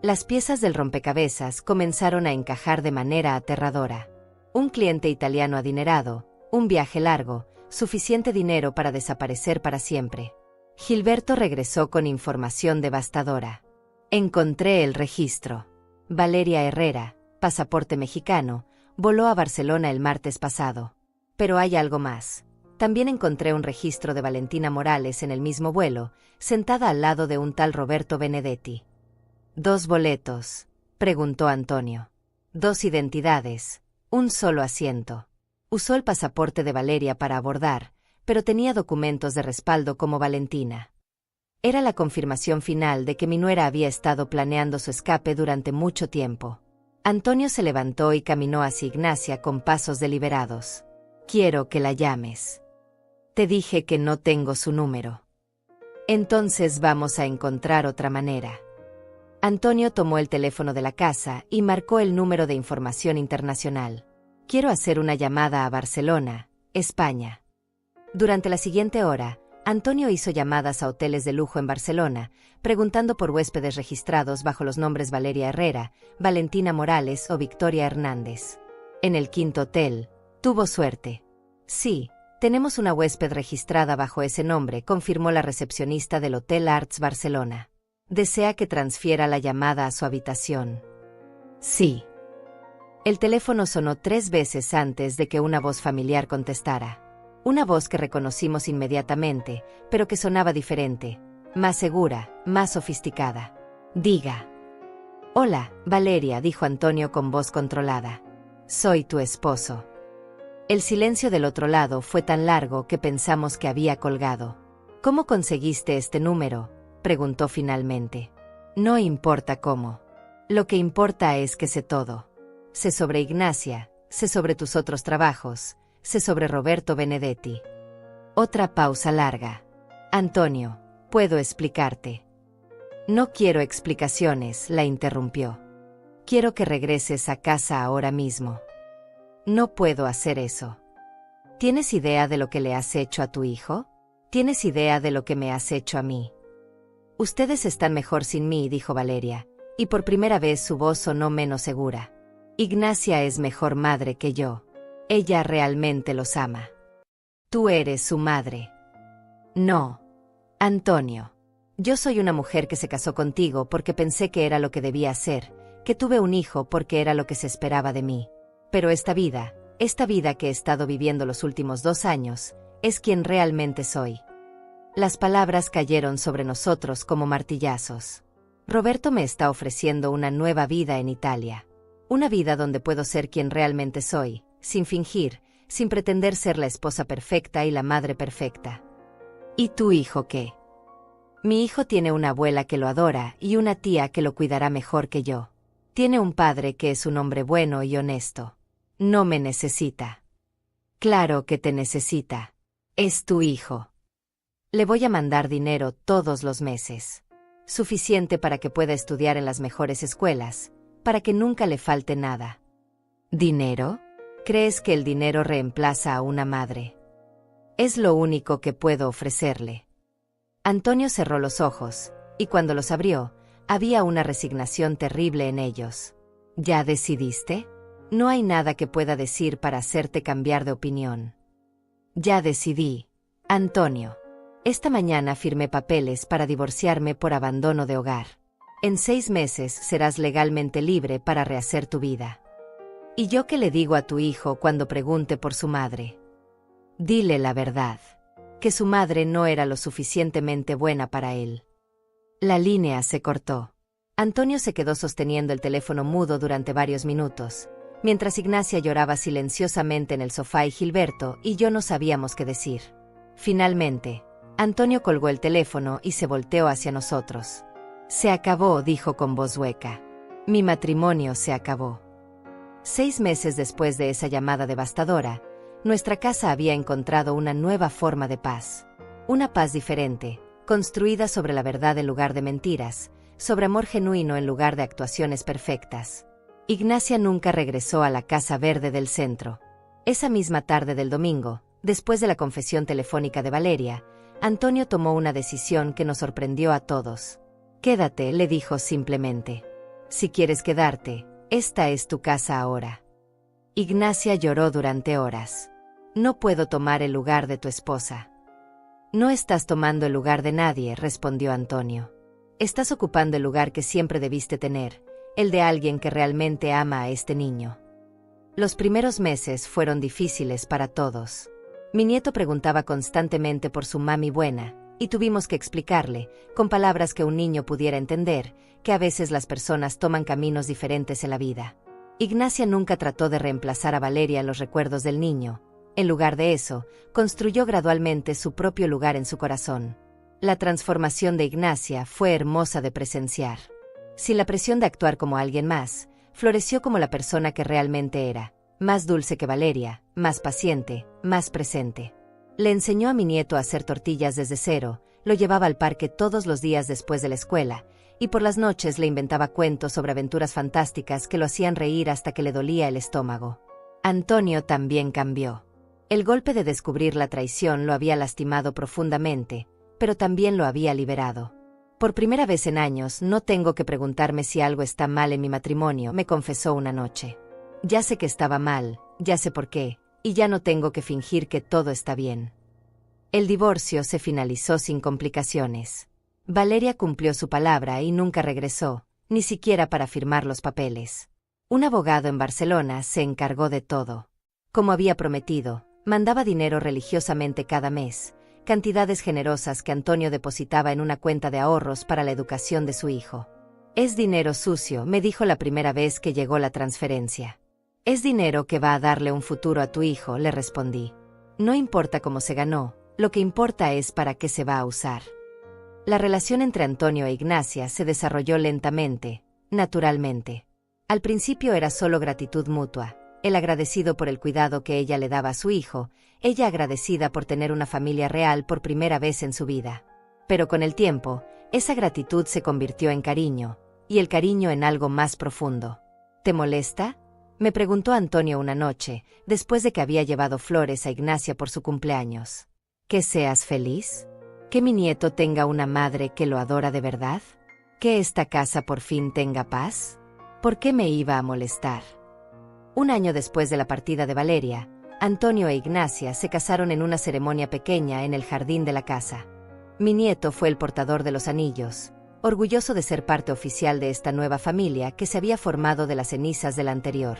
Las piezas del rompecabezas comenzaron a encajar de manera aterradora. Un cliente italiano adinerado, un viaje largo, suficiente dinero para desaparecer para siempre. Gilberto regresó con información devastadora. Encontré el registro. Valeria Herrera, pasaporte mexicano, voló a Barcelona el martes pasado. Pero hay algo más. También encontré un registro de Valentina Morales en el mismo vuelo, sentada al lado de un tal Roberto Benedetti. ¿2 boletos?, preguntó Antonio. 2 identidades, un solo asiento. Usó el pasaporte de Valeria para abordar, pero tenía documentos de respaldo como Valentina. Era la confirmación final de que mi nuera había estado planeando su escape durante mucho tiempo. Antonio se levantó y caminó hacia Ignacia con pasos deliberados. Quiero que la llames. Te dije que no tengo su número. Entonces vamos a encontrar otra manera. Antonio tomó el teléfono de la casa y marcó el número de información internacional. Quiero hacer una llamada a Barcelona, España. Durante la siguiente hora, Antonio hizo llamadas a hoteles de lujo en Barcelona, preguntando por huéspedes registrados bajo los nombres Valeria Herrera, Valentina Morales o Victoria Hernández. En el 5.º hotel, tuvo suerte. Sí, tenemos una huésped registrada bajo ese nombre, confirmó la recepcionista del Hotel Arts Barcelona. ¿Desea que transfiera la llamada a su habitación? Sí. El teléfono sonó 3 veces antes de que una voz familiar contestara. Una voz que reconocimos inmediatamente, pero que sonaba diferente, más segura, más sofisticada. Diga. Hola, Valeria, dijo Antonio con voz controlada. Soy tu esposo. El silencio del otro lado fue tan largo que pensamos que había colgado. ¿Cómo conseguiste este número?, preguntó finalmente. No importa cómo. Lo que importa es que sé todo. Sé sobre Ignacia, sé sobre tus otros trabajos, sé sobre Roberto Benedetti. Otra pausa larga. Antonio, ¿puedo explicarte? No quiero explicaciones, la interrumpió. Quiero que regreses a casa ahora mismo. No puedo hacer eso. ¿Tienes idea de lo que le has hecho a tu hijo? ¿Tienes idea de lo que me has hecho a mí? Ustedes están mejor sin mí, dijo Valeria, y por primera vez su voz sonó menos segura. Ignacia es mejor madre que yo. Ella realmente los ama. Tú eres su madre. No. Antonio. Yo soy una mujer que se casó contigo porque pensé que era lo que debía hacer, que tuve un hijo porque era lo que se esperaba de mí. Pero esta vida que he estado viviendo los últimos 2 años, es quien realmente soy. Las palabras cayeron sobre nosotros como martillazos. Roberto me está ofreciendo una nueva vida en Italia. Una vida donde puedo ser quien realmente soy, sin fingir, sin pretender ser la esposa perfecta y la madre perfecta. ¿Y tu hijo qué? Mi hijo tiene una abuela que lo adora y una tía que lo cuidará mejor que yo. Tiene un padre que es un hombre bueno y honesto. No me necesita. Claro que te necesita. Es tu hijo. Le voy a mandar dinero todos los meses. Suficiente para que pueda estudiar en las mejores escuelas, para que nunca le falte nada. ¿Dinero? ¿Crees que el dinero reemplaza a una madre? Es lo único que puedo ofrecerle. Antonio cerró los ojos, y cuando los abrió, había una resignación terrible en ellos. ¿Ya decidiste? No hay nada que pueda decir para hacerte cambiar de opinión. Ya decidí, Antonio. Esta mañana firmé papeles para divorciarme por abandono de hogar. En 6 meses serás legalmente libre para rehacer tu vida. ¿Y yo qué le digo a tu hijo cuando pregunte por su madre? Dile la verdad, que su madre no era lo suficientemente buena para él. La línea se cortó. Antonio se quedó sosteniendo el teléfono mudo durante varios minutos, mientras Ignacia lloraba silenciosamente en el sofá y Gilberto y yo no sabíamos qué decir. Finalmente, Antonio colgó el teléfono y se volteó hacia nosotros. Se acabó, dijo con voz hueca. Mi matrimonio se acabó. 6 meses después de esa llamada devastadora, nuestra casa había encontrado una nueva forma de paz. Una paz diferente, construida sobre la verdad en lugar de mentiras, sobre amor genuino en lugar de actuaciones perfectas. Ignacia nunca regresó a la Casa Verde del centro. Esa misma tarde del domingo, después de la confesión telefónica de Valeria, Antonio tomó una decisión que nos sorprendió a todos. «Quédate», le dijo simplemente. «Si quieres quedarte, esta es tu casa ahora». Ignacia lloró durante horas. «No puedo tomar el lugar de tu esposa». «No estás tomando el lugar de nadie», respondió Antonio. «Estás ocupando el lugar que siempre debiste tener, el de alguien que realmente ama a este niño». Los primeros meses fueron difíciles para todos. Mi nieto preguntaba constantemente por su mami buena, y tuvimos que explicarle, con palabras que un niño pudiera entender, que a veces las personas toman caminos diferentes en la vida. Ignacia nunca trató de reemplazar a Valeria en los recuerdos del niño. En lugar de eso, construyó gradualmente su propio lugar en su corazón. La transformación de Ignacia fue hermosa de presenciar. Sin la presión de actuar como alguien más, floreció como la persona que realmente era, más dulce que Valeria, más paciente, más presente. Le enseñó a mi nieto a hacer tortillas desde cero, lo llevaba al parque todos los días después de la escuela, y por las noches le inventaba cuentos sobre aventuras fantásticas que lo hacían reír hasta que le dolía el estómago. Antonio también cambió. El golpe de descubrir la traición lo había lastimado profundamente, pero también lo había liberado. «Por primera vez en años no tengo que preguntarme si algo está mal en mi matrimonio», me confesó una noche. «Ya sé que estaba mal, ya sé por qué, y ya no tengo que fingir que todo está bien». El divorcio se finalizó sin complicaciones. Valeria cumplió su palabra y nunca regresó, ni siquiera para firmar los papeles. Un abogado en Barcelona se encargó de todo. Como había prometido, mandaba dinero religiosamente cada mes, cantidades generosas que Antonio depositaba en una cuenta de ahorros para la educación de su hijo. «Es dinero sucio», me dijo la primera vez que llegó la transferencia. «Es dinero que va a darle un futuro a tu hijo», le respondí. «No importa cómo se ganó, lo que importa es para qué se va a usar». La relación entre Antonio e Ignacia se desarrolló lentamente, naturalmente. Al principio era solo gratitud mutua, él agradecido por el cuidado que ella le daba a su hijo, ella agradecida por tener una familia real por primera vez en su vida. Pero con el tiempo, esa gratitud se convirtió en cariño, y el cariño en algo más profundo. «¿Te molesta?», me preguntó Antonio una noche, después de que había llevado flores a Ignacia por su cumpleaños. «¿Que seas feliz? ¿Que mi nieto tenga una madre que lo adora de verdad? ¿Que esta casa por fin tenga paz? ¿Por qué me iba a molestar?». Un año después de la partida de Valeria, Antonio e Ignacia se casaron en una ceremonia pequeña en el jardín de la casa. Mi nieto fue el portador de los anillos, orgulloso de ser parte oficial de esta nueva familia que se había formado de las cenizas de la anterior.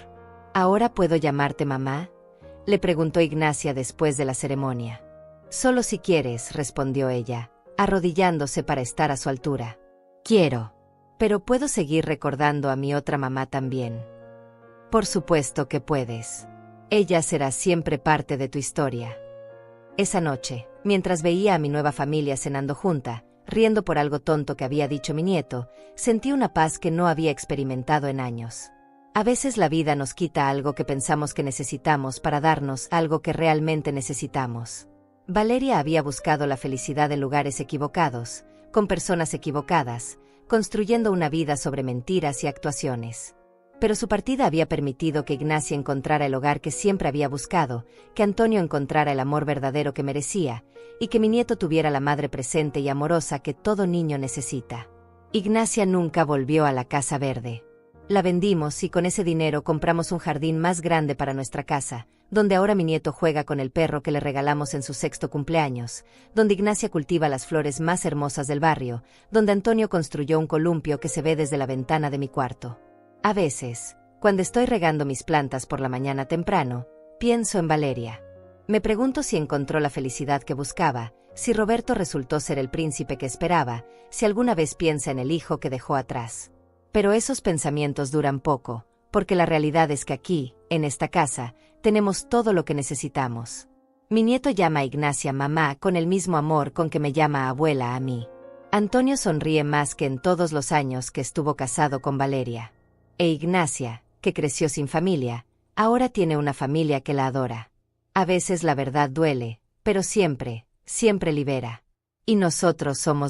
«¿Ahora puedo llamarte mamá?», le preguntó Ignacia después de la ceremonia. «Solo si quieres», respondió ella, arrodillándose para estar a su altura. «Quiero. Pero ¿puedo seguir recordando a mi otra mamá también?». «Por supuesto que puedes. Ella será siempre parte de tu historia». Esa noche, mientras veía a mi nueva familia cenando junta, riendo por algo tonto que había dicho mi nieto, sentí una paz que no había experimentado en años. A veces la vida nos quita algo que pensamos que necesitamos para darnos algo que realmente necesitamos. Valeria había buscado la felicidad en lugares equivocados, con personas equivocadas, construyendo una vida sobre mentiras y actuaciones. Pero su partida había permitido que Ignacia encontrara el hogar que siempre había buscado, que Antonio encontrara el amor verdadero que merecía, y que mi nieto tuviera la madre presente y amorosa que todo niño necesita. Ignacia nunca volvió a la Casa Verde. La vendimos y con ese dinero compramos un jardín más grande para nuestra casa, donde ahora mi nieto juega con el perro que le regalamos en su 6º cumpleaños, donde Ignacia cultiva las flores más hermosas del barrio, donde Antonio construyó un columpio que se ve desde la ventana de mi cuarto. A veces, cuando estoy regando mis plantas por la mañana temprano, pienso en Valeria. Me pregunto si encontró la felicidad que buscaba, si Roberto resultó ser el príncipe que esperaba, si alguna vez piensa en el hijo que dejó atrás. Pero esos pensamientos duran poco, porque la realidad es que aquí, en esta casa, tenemos todo lo que necesitamos. Mi nieto llama a Ignacia mamá con el mismo amor con que me llama abuela a mí. Antonio sonríe más que en todos los años que estuvo casado con Valeria. E Ignacia, que creció sin familia, ahora tiene una familia que la adora. A veces la verdad duele, pero siempre, siempre libera. Y nosotros somos